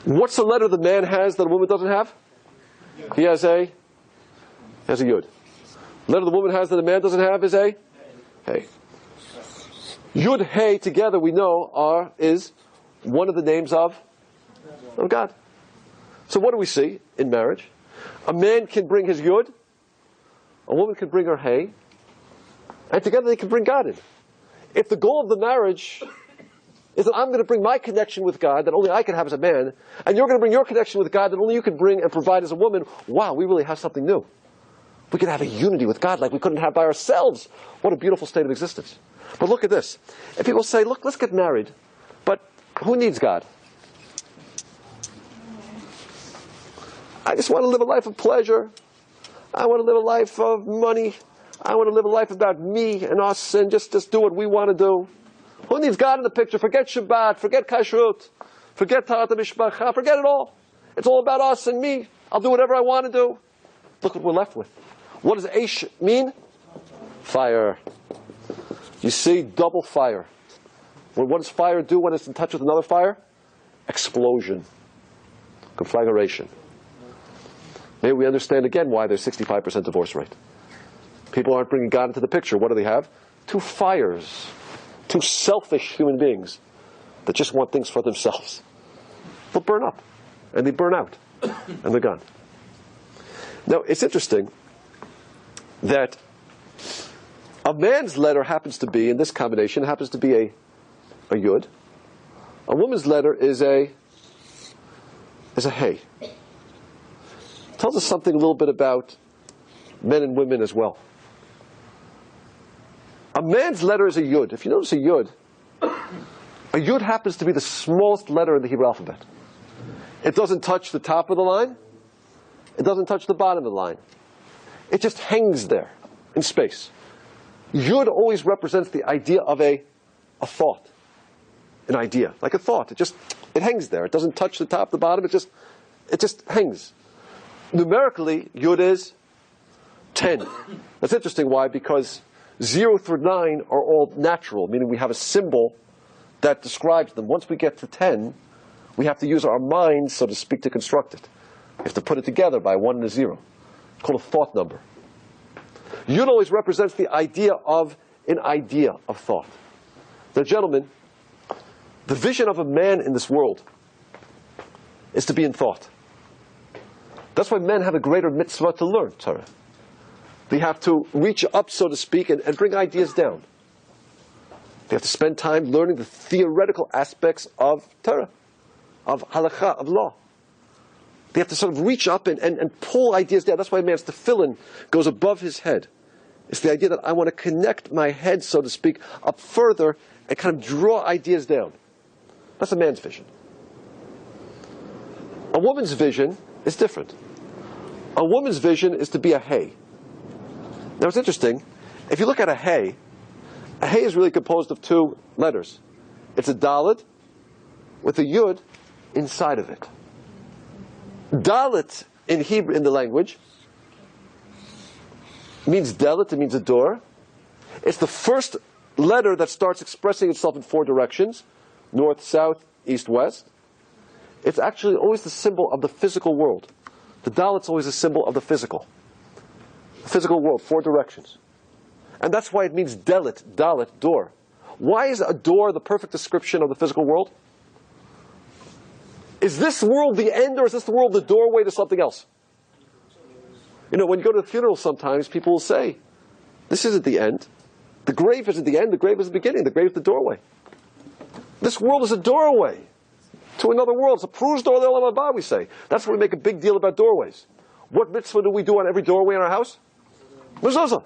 What's the letter the man has that a woman doesn't have? He has a yud. The letter the woman has that a man doesn't have is a hey. Yud, hey, together we know is one of the names of God. So what do we see in marriage? A man can bring his yud, a woman can bring her hey, and together they can bring God in. If the goal of the marriage is that I'm going to bring my connection with God that only I can have as a man, and you're going to bring your connection with God that only you can bring and provide as a woman, wow, we really have something new. We can have a unity with God like we couldn't have by ourselves. What a beautiful state of existence. But look at this. If people say, look, let's get married, but who needs God? I just want to live a life of pleasure. I want to live a life of money. I want to live a life about me and us and just do what we want to do. Who needs God in the picture? Forget Shabbat, forget Kashrut, forget Tarat HaMishpacha, forget it all. It's all about us and me. I'll do whatever I want to do. Look what we're left with. What does Aish mean? Fire. You see, double fire. What does fire do when it's in touch with another fire? Explosion. Conflagration. Maybe we understand again why there's 65% divorce rate. People aren't bringing God into the picture. What do they have? Two fires. Two selfish human beings that just want things for themselves. They'll burn up. And they burn out. And they're gone. Now, it's interesting that a man's letter happens to be, in this combination, happens to be a yud. A woman's letter is a hey. Tells us something a little bit about men and women as well. A man's letter is a yud. If you notice a yud happens to be the smallest letter in the Hebrew alphabet. It doesn't touch the top of the line. It doesn't touch the bottom of the line. It just hangs there in space. Yud always represents the idea of a thought. An idea. Like a thought. It hangs there. It doesn't touch the top, the bottom. It just hangs. Numerically, Yud is 10. That's interesting. Why? Because 0 through 9 are all natural, meaning we have a symbol that describes them. Once we get to 10, we have to use our minds, so to speak, to construct it. We have to put it together by 1 and a 0. It's called a thought number. Yud always represents the idea of an idea of thought. Now, gentlemen, the vision of a man in this world is to be in thought. That's why men have a greater mitzvah to learn Torah. They have to reach up, so to speak, and bring ideas down. They have to spend time learning the theoretical aspects of Torah, of halakha, of law. They have to sort of reach up and pull ideas down. That's why a man's tefillin goes above his head. It's the idea that I want to connect my head, so to speak, up further and kind of draw ideas down. That's a man's vision. A woman's vision is different. A woman's vision is to be a hay. Now it's interesting. If you look at a hay is really composed of two letters. It's a dalet with a yud inside of it. Dalet in Hebrew, in the language, means delet, it means a door. It's the first letter that starts expressing itself in 4 directions: north, south, east, west. It's actually always the symbol of the physical world. The dalet's always a symbol of the physical. The physical world, 4 directions. And that's why it means delet, dalet, door. Why is a door the perfect description of the physical world? Is this world the end, or is this the world the doorway to something else? You know, when you go to the funeral sometimes, people will say, this isn't the end. The grave isn't the end, the grave is the beginning, the grave is the doorway. This world is a doorway to another world. It's a pruz door le'olam haba, we say. That's why we make a big deal about doorways. What mitzvah do we do on every doorway in our house? Mezuzah.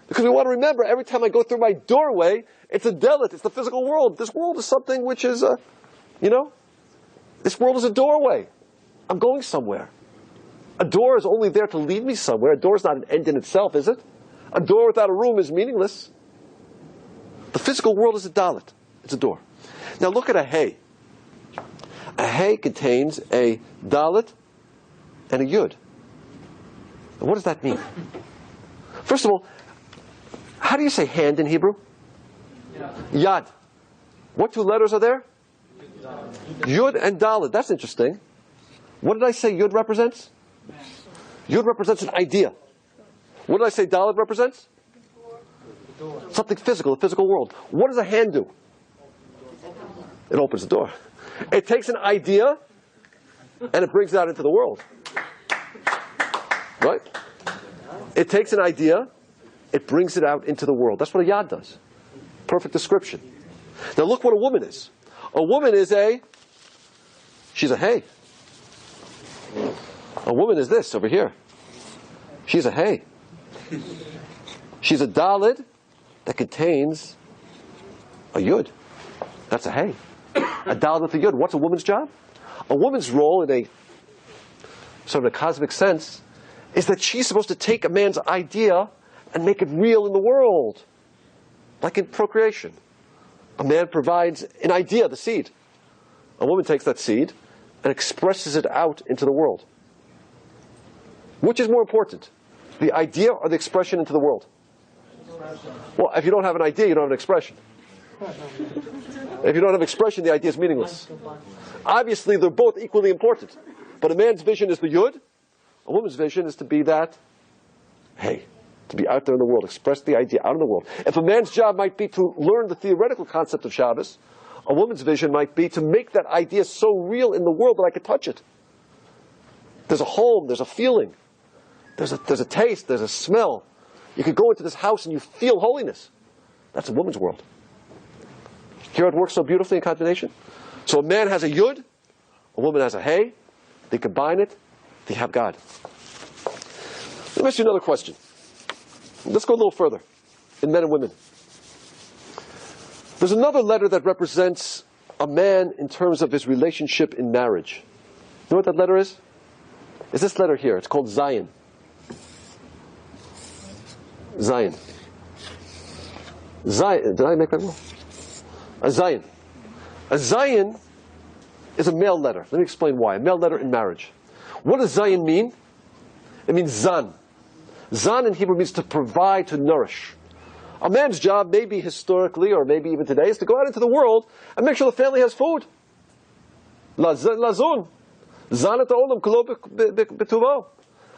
Because we want to remember, every time I go through my doorway, it's a delet, it's the physical world. This world is something which is, this world is a doorway. I'm going somewhere. A door is only there to lead me somewhere. A door is not an end in itself, is it? A door without a room is meaningless. The physical world is a dalet. It's a door. Now look at a hay. A hay contains a dalet and a yud. And what does that mean? First of all, how do you say hand in Hebrew? Yad. What 2 letters are there? Yud and dalet. That's interesting. What did I say yud represents? Yud represents an idea. What did I say dalet represents? Something physical, the physical world. What does a hand do? It opens the door. It takes an idea and it brings it out into the world. Right? It takes an idea, it brings it out into the world. That's what a yad does. Perfect description. Now look what a woman is. A woman is she's a hay. A woman is this over here. She's a hay. She's a dalet that contains a yud. That's a hay. A dalet with a yud. What's a woman's job? A woman's role in a sort of a cosmic sense is that she's supposed to take a man's idea and make it real in the world. Like in procreation. A man provides an idea, the seed. A woman takes that seed and expresses it out into the world. Which is more important? The idea or the expression into the world? Well, if you don't have an idea, you don't have an expression. If you don't have expression, the idea is meaningless. Obviously, they're both equally important. But a man's vision is the yud. A woman's vision is to be that, hey, to be out there in the world, express the idea out in the world. If a man's job might be to learn the theoretical concept of Shabbos, a woman's vision might be to make that idea so real in the world that I could touch it. There's a home, there's a feeling, there's a taste, there's a smell. You could go into this house and you feel holiness. That's a woman's world. Hear it works so beautifully in combination? So a man has a yud, a woman has a hey, they combine it, they have God. Let me ask you another question. Let's go a little further in men and women. There's another letter that represents a man in terms of his relationship in marriage. You know what that letter is? It's this letter here. It's called Zion. Zion. Zion. Did I make that wrong? A Zion. A Zion is a male letter. Let me explain why. A male letter in marriage. What does Zion mean? It means Zan. Zan in Hebrew means to provide, to nourish. A man's job, maybe historically or maybe even today, is to go out into the world and make sure the family has food. Lazun. Zan et ha'olam kulo b'tuvo.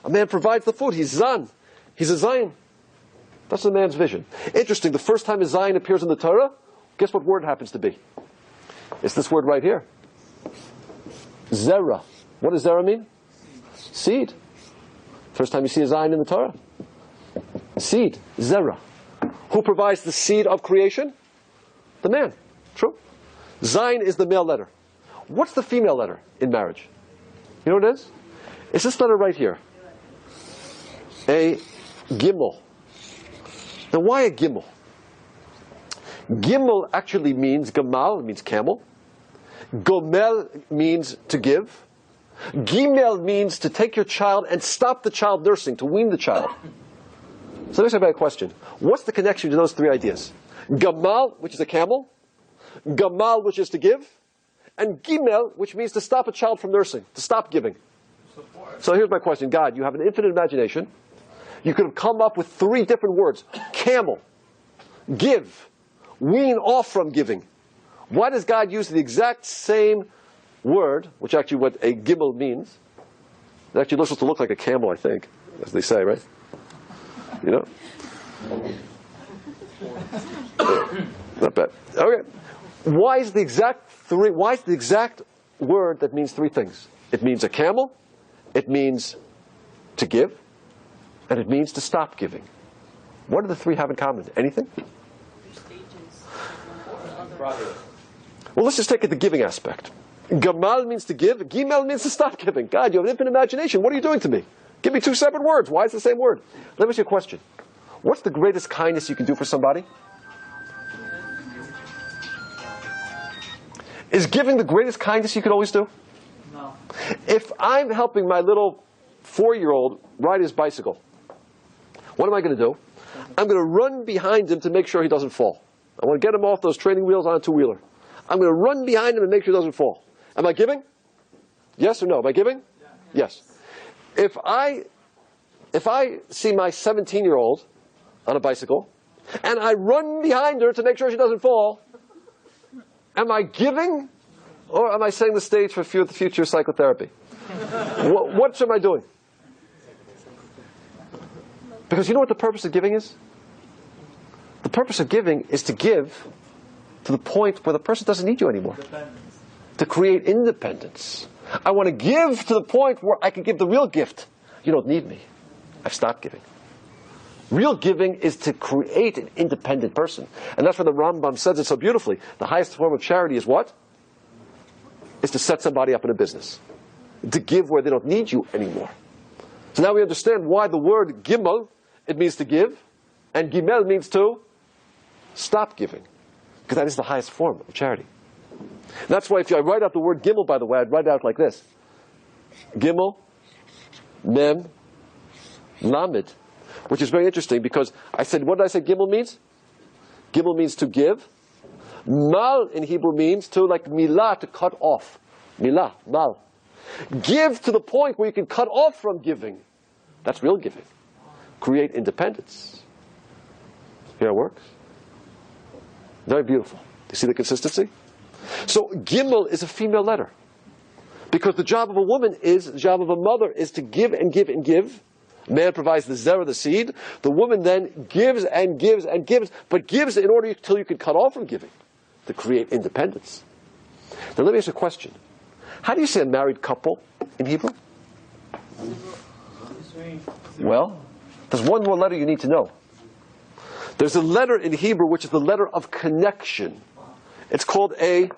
A man provides the food. He's Zan. He's a Zion. That's a man's vision. Interesting, the first time a Zion appears in the Torah, guess what word it happens to be? It's this word right here. Zerah. What does Zerah mean? Seed. First time you see a Zion in the Torah. Seed. Zerah. Who provides the seed of creation? The man. True. Zion is the male letter. What's the female letter in marriage? You know what it is? It's this letter right here. A Gimel. Now why a Gimel? Gimel actually means Gamal, it means camel. Gomel means to give. Gimel means to take your child and stop the child nursing, to wean the child. So let me ask you a question. What's the connection to those three ideas? Gamal, which is a camel. Gamal, which is to give. And Gimel, which means to stop a child from nursing, to stop giving. So here's my question. God, you have an infinite imagination. You could have come up with three different words. Camel, give, wean off from giving. Why does God use the exact same word, which actually what a gimel means? It actually looks to look like a camel, I think, as they say, right? You know? Not bad. Okay. Why is the exact word that means three things? It means a camel, it means to give, and it means to stop giving. What do the three have in common? Anything? Well, let's just take it the giving aspect. Gamal means to give. Gimel means to stop giving. God, you have an infinite imagination. What are you doing to me? Give me two separate words. Why is it the same word? Let me ask you a question. What's the greatest kindness you can do for somebody? Is giving the greatest kindness you could always do? No. If I'm helping my little 4-year-old ride his bicycle, what am I going to do? I'm going to run behind him to make sure he doesn't fall. I want to get him off those training wheels on a two-wheeler. I'm going to run behind him and make sure he doesn't fall. Am I giving? Yes or no? Am I giving? Yes. If I see my 17-year-old on a bicycle and I run behind her to make sure she doesn't fall, am I giving or am I setting the stage for future psychotherapy? What am I doing? Because you know what the purpose of giving is? The purpose of giving is to give to the point where the person doesn't need you anymore. To create independence. I want to give to the point where I can give the real gift. You don't need me. I've stopped giving. Real giving is to create an independent person. And that's where the Rambam says it so beautifully. The highest form of charity is what? Is to set somebody up in a business. To give where they don't need you anymore. So now we understand why the word gimel, it means to give, and gimel means to stop giving. Because that is the highest form of charity. And that's why if I write out the word gimel, by the way, I'd write it out like this. Gimel, mem, lamed. Which is very interesting because I said, what did I say gimel means? Gimel means to give. Mal in Hebrew means to, like milah, to cut off. Milah, mal. Give to the point where you can cut off from giving. That's real giving. create independence. Here it works. Very beautiful. You see the consistency? So Gimel is a female letter. Because the job of a woman is, the job of a mother is to give and give and give. Man provides the zerah, the seed. The woman then gives and gives and gives, but gives in order until you can cut off from giving, to create independence. Now let me ask you a question. How do you say a married couple in Hebrew? Well, there's one more letter you need to know. There's a letter in Hebrew which is the letter of connection. It's called a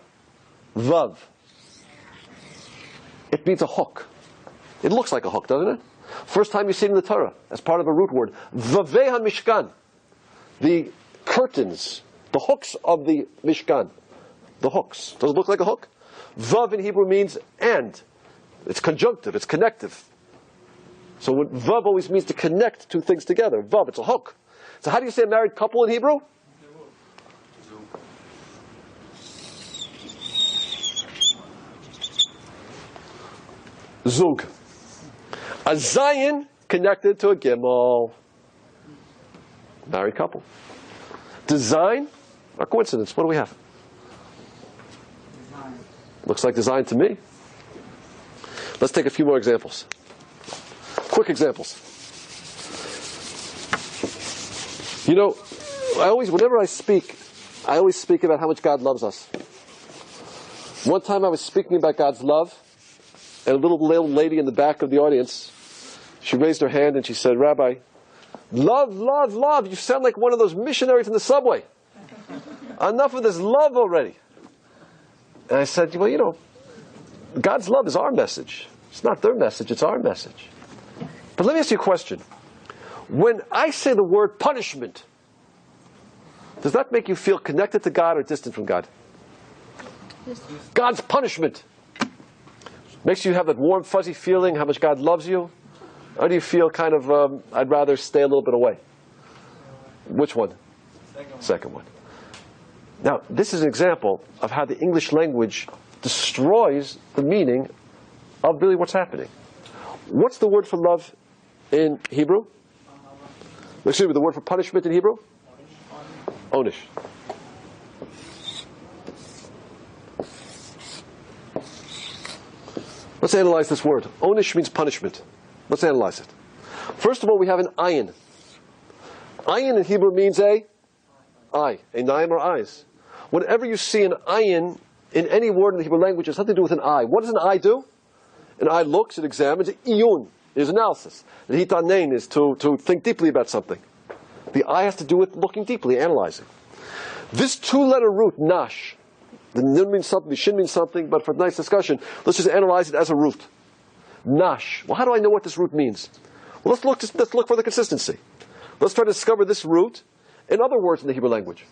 vav. It means a hook. It looks like a hook, doesn't it? First time you see it in the Torah, as part of a root word. Vavei ha-mishkan. The curtains, the hooks of the Mishkan. The hooks. Does it look like a hook? Vav in Hebrew means and. It's conjunctive, it's connective. So what vav always means to connect two things together. Vav, it's a hook. So how do you say a married couple in Hebrew? Zug. A Zayin connected to a Gimel. Married couple. Design, a coincidence. What do we have? Design. Looks like design to me. Let's take a few more examples. Quick examples. You know, whenever I speak about how much God loves us. One time I was speaking about God's love, and a little lady in the back of the audience, she raised her hand and she said, Rabbi, love, love, love. You sound like one of those missionaries in the subway. Enough of this love already. And I said, well, you know, God's love is our message. It's not their message, it's our message. But let me ask you a question. When I say the word punishment, does that make you feel connected to God or distant from God? God's punishment. Makes you have that warm, fuzzy feeling how much God loves you? Or do you feel kind of, I'd rather stay a little bit away? Which one? Second one. Now, this is an example of how the English language destroys the meaning of really what's happening. What's the word for love in Hebrew? Excuse me, the word for punishment in Hebrew? Onish. Let's analyze this word. Onish means punishment. Let's analyze it. First of all, we have an ayin. Ayin in Hebrew means a eye. Einayim or eyes. Whenever you see an ayin in any word in the Hebrew language, it has something to do with an eye. What does an eye do? An eye looks, it examines. Iyun is analysis. The hitanein is to think deeply about something. The eye has to do with looking deeply, analyzing. This two-letter root, nash, the nun means something, the shin means something, but for tonight's discussion, let's just analyze it as a root. Nash. Well, how do I know what this root means? Well, let's look for the consistency. Let's try to discover this root in other words in the Hebrew language.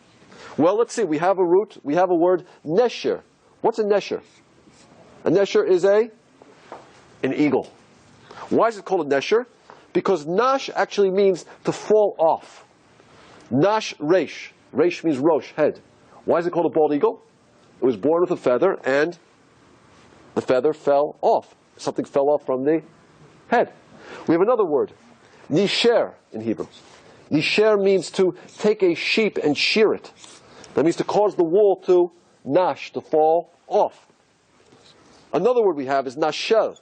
Well, let's see. We have a root. We have a word, nesher. What's a nesher? A nesher is an eagle. Why is it called a nesher? Because nash actually means to fall off. Nash resh. Resh means rosh, head. Why is it called a bald eagle? It was born with a feather, and the feather fell off. Something fell off from the head. We have another word, nisher in Hebrew. Nisher means to take a sheep and shear it. That means to cause the wool to nash, to fall off. Another word we have is nashel.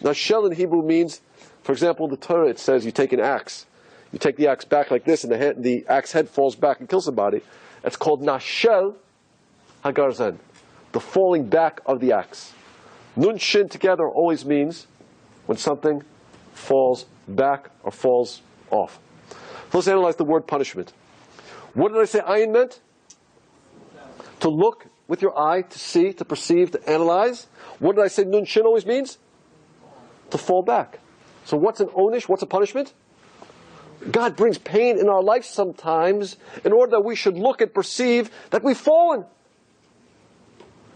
Nashel in Hebrew means, for example, in the Torah it says you take an axe. You take the axe back like this, and the axe head falls back and kills somebody. It's called nashel hagarzen, the falling back of the axe. Nun shin together always means when something falls back or falls off. Let's analyze the word punishment. What did I say ayin meant? To look with your eye, to see, to perceive, to analyze. What did I say nun shin always means? To fall back. So what's an onish? What's a punishment? God brings pain in our life sometimes in order that we should look and perceive that we've fallen.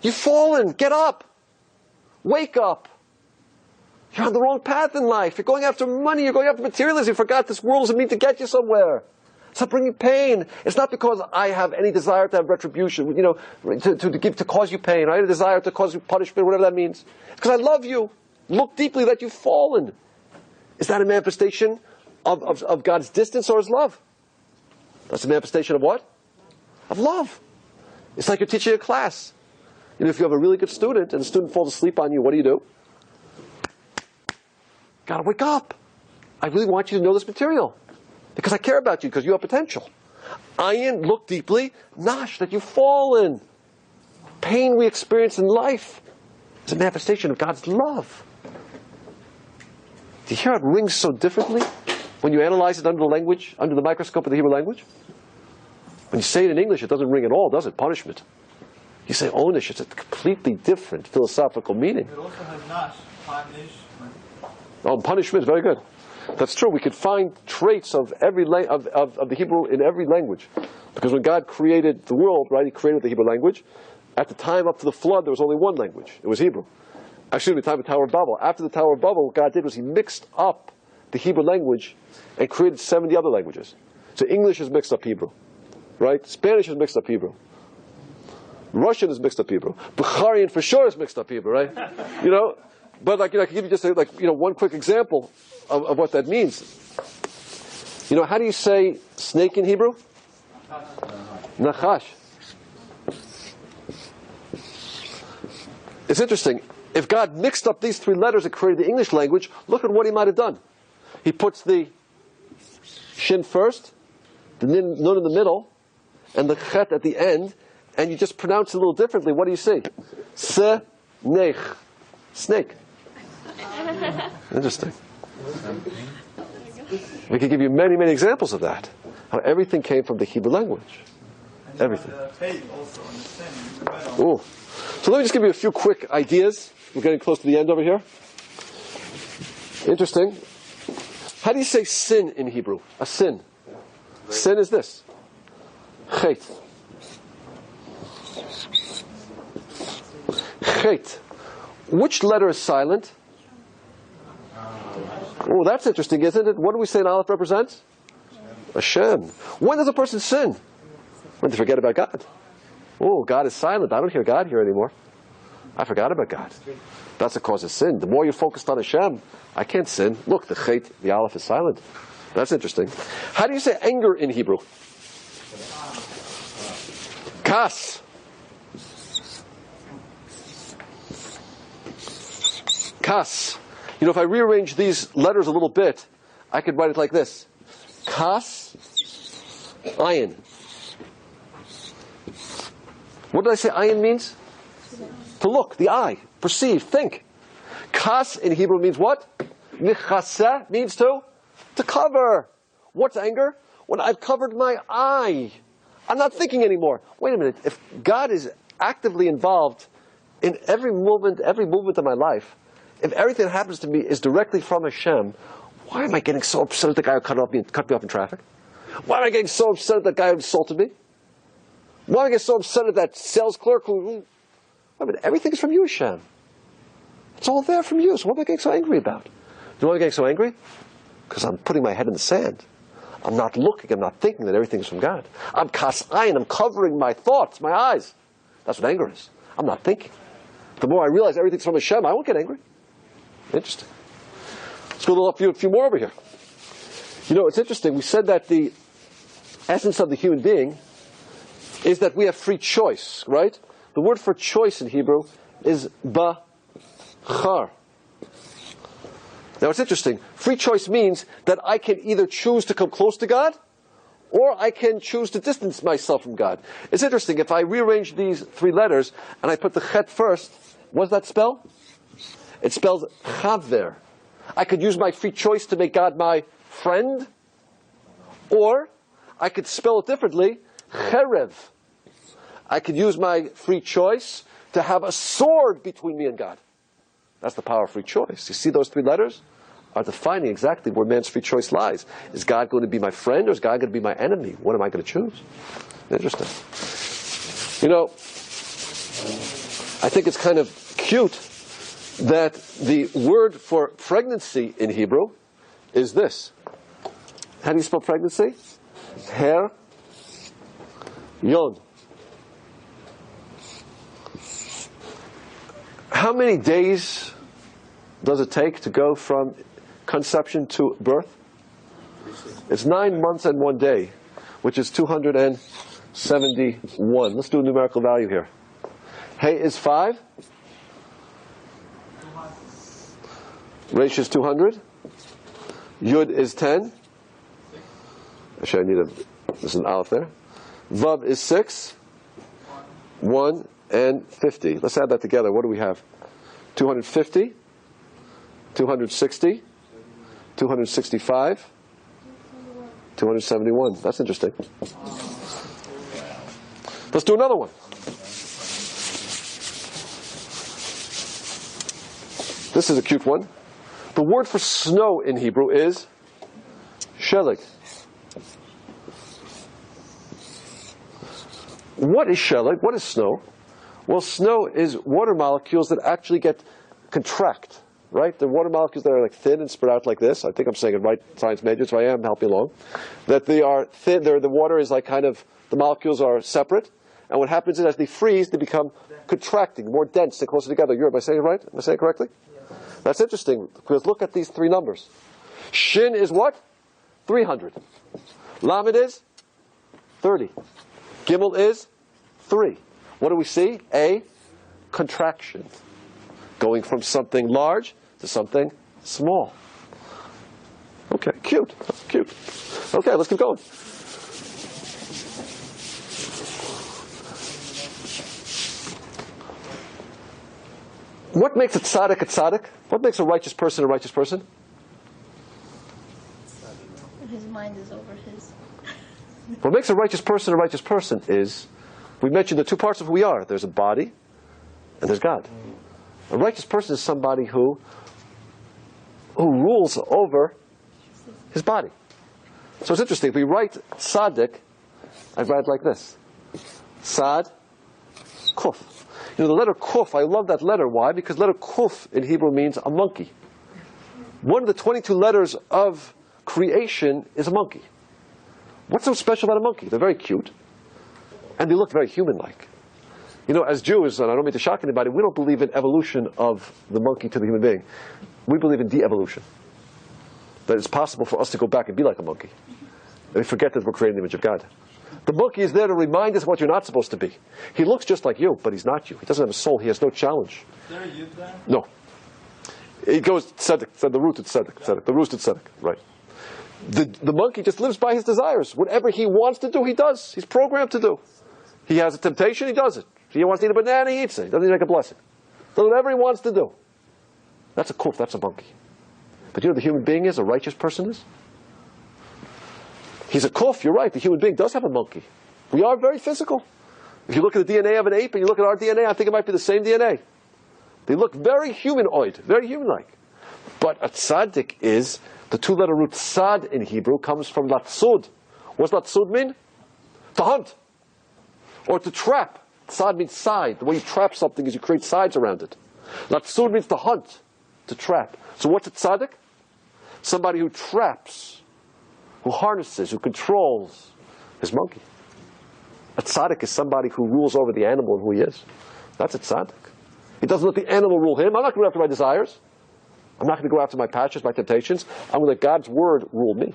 You've fallen. Get up. Wake up. You're on the wrong path in life. You're going after money. You're going after materialism. You forgot this world doesn't mean to get you somewhere. It's not bringing pain. It's not because I have any desire to have retribution, to cause you pain. I have a desire to cause you punishment, whatever that means. It's because I love you. Look deeply that you've fallen. Is that a manifestation of God's distance or His love. That's a manifestation of what? Of love. It's like you're teaching a class. If you have a really good student and the student falls asleep on you, what do? Gotta wake up. I really want you to know this material because I care about you because you have potential. Ayin, look deeply. Nash, that you've fallen. Pain we experience in life is a manifestation of God's love. Do you hear how it rings so differently when you analyze it under the language, under the microscope of the Hebrew language? When you say it in English, it doesn't ring at all, does it? Punishment. You say onish, it's a completely different philosophical meaning. It also has nash, punish. Oh, punishment, very good. That's true. We could find traits of every of the Hebrew in every language. Because when God created the world, right, He created the Hebrew language. At the time up to the flood, there was only one language. It was Hebrew. Actually, at the time of the Tower of Babel. After the Tower of Babel, what God did was He mixed up the Hebrew language and created 70 other languages. So English is mixed up Hebrew, right? Spanish is mixed up Hebrew. Russian is mixed up Hebrew. Bukharian for sure is mixed up Hebrew, right? But I can give you just one quick example of what that means. How do you say snake in Hebrew? Nachash. It's interesting. If God mixed up these three letters and created the English language, look at what He might have done. He puts the shin first, the nun in the middle, and the chet at the end, and you just pronounce it a little differently. What do you see? Se-nech. Snake. Interesting. We could give you many, many examples of that. How everything came from the Hebrew language. Everything. Ooh. So let me just give you a few quick ideas. We're getting close to the end over here. Interesting. How do you say sin in Hebrew? A sin. Sin is this. Chet. Chet. Which letter is silent? Oh, that's interesting, isn't it? What do we say an aleph represents? Hashem. When does a person sin? When they forget about God. Oh, God is silent. I don't hear God here anymore. I forgot about God. That's the cause of sin. The more you're focused on Hashem, I can't sin. Look, the chet, the aleph is silent. That's interesting. How do you say anger in Hebrew? Kas. Kas. If I rearrange these letters a little bit, I could write it like this. Kas, ayin. What did I say ayin means? To look, the eye, perceive, think. Kas in Hebrew means what? Nichaseh means to cover. What's anger? When I've covered my eye. I'm not thinking anymore. Wait a minute. If God is actively involved in every movement of my life, if everything that happens to me is directly from Hashem, why am I getting so upset at the guy who cut me off in traffic? Why am I getting so upset at the guy who insulted me? Why am I getting so upset at that sales clerk who... I mean, everything is from you, Hashem. It's all there from you. So what am I getting so angry about? You know why I'm getting so angry? Because I'm putting my head in the sand. I'm not looking, I'm not thinking that everything is from God. I'm kasayin, I'm covering my thoughts, my eyes. That's what anger is. I'm not thinking. The more I realize everything's from Hashem, I won't get angry. Interesting. Let's go a few more over here. It's interesting. We said that the essence of the human being is that we have free choice, right? The word for choice in Hebrew is bachar. Now it's interesting. Free choice means that I can either choose to come close to God or I can choose to distance myself from God. It's interesting. If I rearrange these three letters and I put the chet first, what does that spell? It spells chaver. I could use my free choice to make God my friend, or I could spell it differently, cherev. I could use my free choice to have a sword between me and God. That's the power of free choice. You see those three letters are defining exactly where man's free choice lies. Is God going to be my friend or is God going to be my enemy? What am I going to choose? Interesting. I think it's kind of cute that the word for pregnancy in Hebrew is this. How do you spell pregnancy? Her, yon. How many days does it take to go from conception to birth? It's 9 months and 1 day, which is 271. Let's do a numerical value here. Hey is 5. Resh is 200. Yud is 10. Actually, I need there's an aleph there. Vav is 6. 1 and 50. Let's add that together. What do we have? 250. 260. 265. 271. That's interesting. Let's do another one. This is a cute one. The word for snow in Hebrew is sheleg. What is sheleg? What is snow? Well, snow is water molecules that actually contract, right? The water molecules that are like thin and spread out like this. I think I'm saying it right, science major, so I am helping along. That they are thin, the water is like kind of, the molecules are separate. And what happens is as they freeze, they become contracting, more dense, they're closer together. Am I saying it right? Am I saying it correctly? That's interesting, because look at these 3 numbers. Shin is what? 300. Lamed is 30. Gimel is 3. What do we see? A contraction. Going from something large to something small. Okay, cute. Cute. Okay, let's keep going. What makes a tzaddik a tzaddik? What makes a righteous person a righteous person? His mind is over his. What makes a righteous person is, we mentioned the 2 parts of who we are. There's a body, and there's God. A righteous person is somebody who rules over his body. So it's interesting. If we write tzaddik, I write like this. Sad, kuf. You know, the letter kuf, I love that letter. Why? Because letter kuf in Hebrew means a monkey. One of the 22 letters of creation is a monkey. What's so special about a monkey? They're very cute, and they look very human-like. You know, as Jews, and I don't mean to shock anybody, we don't believe in evolution of the monkey to the human being. We believe in de-evolution. That it's possible for us to go back and be like a monkey. And we forget that we're created in the image of God. The monkey is there to remind us what you're not supposed to be. He looks just like you, but he's not you. He doesn't have a soul. He has no challenge. Is there a yud there? No. It goes tzedek, the rooted tzedek, the roosted tzedek, right. The monkey just lives by his desires. Whatever he wants to do, he does. He's programmed to do. He has a temptation, he does it. If he wants to eat a banana, he eats it. He doesn't make a blessing. So whatever he wants to do. That's a kuf, that's a monkey. But you know what the human being is, a righteous person is? He's a kuf, you're right. The human being does have a monkey. We are very physical. If you look at the DNA of an ape and you look at our DNA, I think it might be the same DNA. They look very humanoid, very human-like. But a tzaddik is, the 2-letter root sad in Hebrew comes from latsud. What does latsud mean? To hunt. Or to trap. Sad means side. The way you trap something is you create sides around it. Latsud means to hunt, to trap. So what's a tzaddik? Somebody who traps, who harnesses, who controls his monkey. A tzaddik is somebody who rules over the animal and who he is. That's a tzaddik. He doesn't let the animal rule him. I'm not going to go after my desires. I'm not going to go after my passions, my temptations. I'm going to let God's word rule me.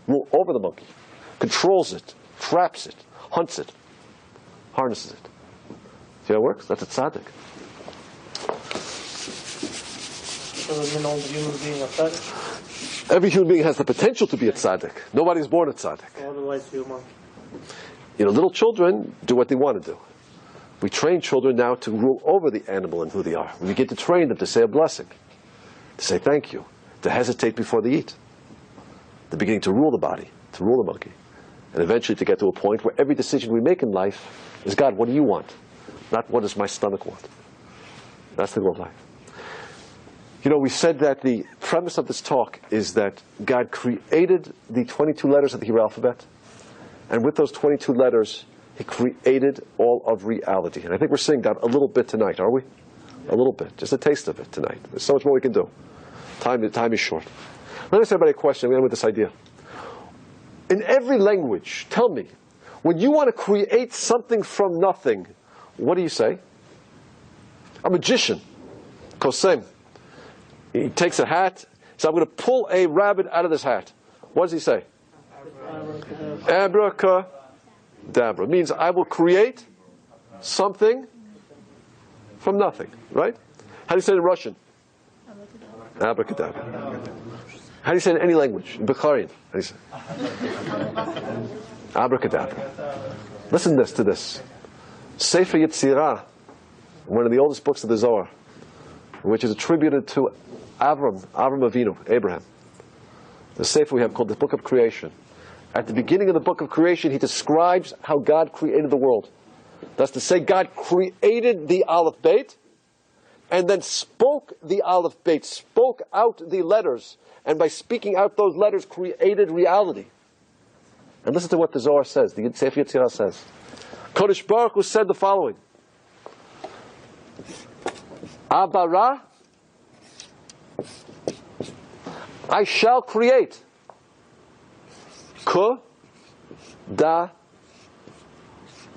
Rule over the monkey. Controls it, traps it, hunts it, harnesses it. See how it works? That's a tzaddik. So does an old human being a tzaddik? Every human being has the potential to be a tzaddik. Nobody's born a tzaddik. What do I do, monkey? You know, little children do what they want to do. We train children now to rule over the animal and who they are. We begin to train them to say a blessing, to say thank you, to hesitate before they eat. They're beginning to rule the body, to rule the monkey, and eventually to get to a point where every decision we make in life is, God, what do you want? Not what does my stomach want? That's the goal of life. You know, we said that the premise of this talk is that God created the 22 letters of the Hebrew alphabet, and with those 22 letters, He created all of reality. And I think we're seeing that a little bit tonight, are we? A little bit. Just a taste of it tonight. There's so much more we can do. Time is short. Let me ask everybody a question. We end with this idea. In every language, tell me, when you want to create something from nothing, what do you say? A magician, kosem. He takes a hat, says, I'm going to pull a rabbit out of this hat. What does he say? Abracadabra. Means I will create something from nothing, right? How do you say it in Russian? Abracadabra. How do you say it in any language? In Bukharian. How do you say it? Abracadabra. Listen to this. Sefer Yetzirah, one of the oldest books of the Zohar, which is attributed to Avram Avinu, Abraham. The Sefer we have called the Book of Creation. At the beginning of the Book of Creation, he describes how God created the world. That's to say, God created the Aleph Beit, and then spoke the Aleph Beit, spoke out the letters, and by speaking out those letters, created reality. And listen to what the Zohar says, the Sefer Yetzirah says. Kodesh Baruch Hu said the following. Abara, I shall create. Ku, da,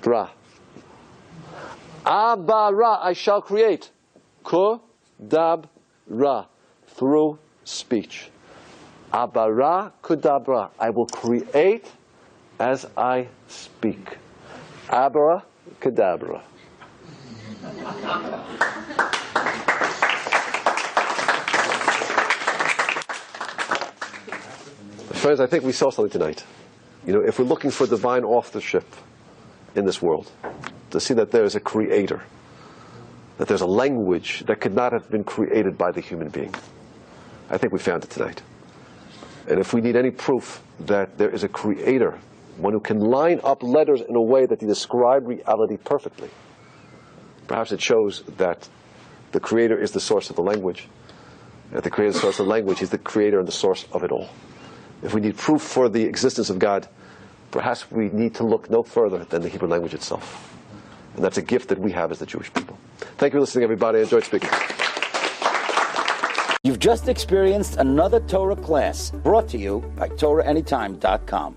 bra. Abara, I shall create. Ku, dab, ra. Through speech. Abara, kudabra. I will create as I speak. Abra, kadabra. Friends, I think we saw something tonight. You know, if we're looking for divine authorship in this world, to see that there is a creator, that there's a language that could not have been created by the human being, I think we found it tonight. And if we need any proof that there is a creator, one who can line up letters in a way that they describe reality perfectly, perhaps it shows that the creator is the source of the language. That the creator is the source of the language, he's the creator and the source of it all. If we need proof for the existence of God, perhaps we need to look no further than the Hebrew language itself. And that's a gift that we have as the Jewish people. Thank you for listening, everybody. I enjoyed speaking. You've just experienced another Torah class brought to you by TorahAnytime.com.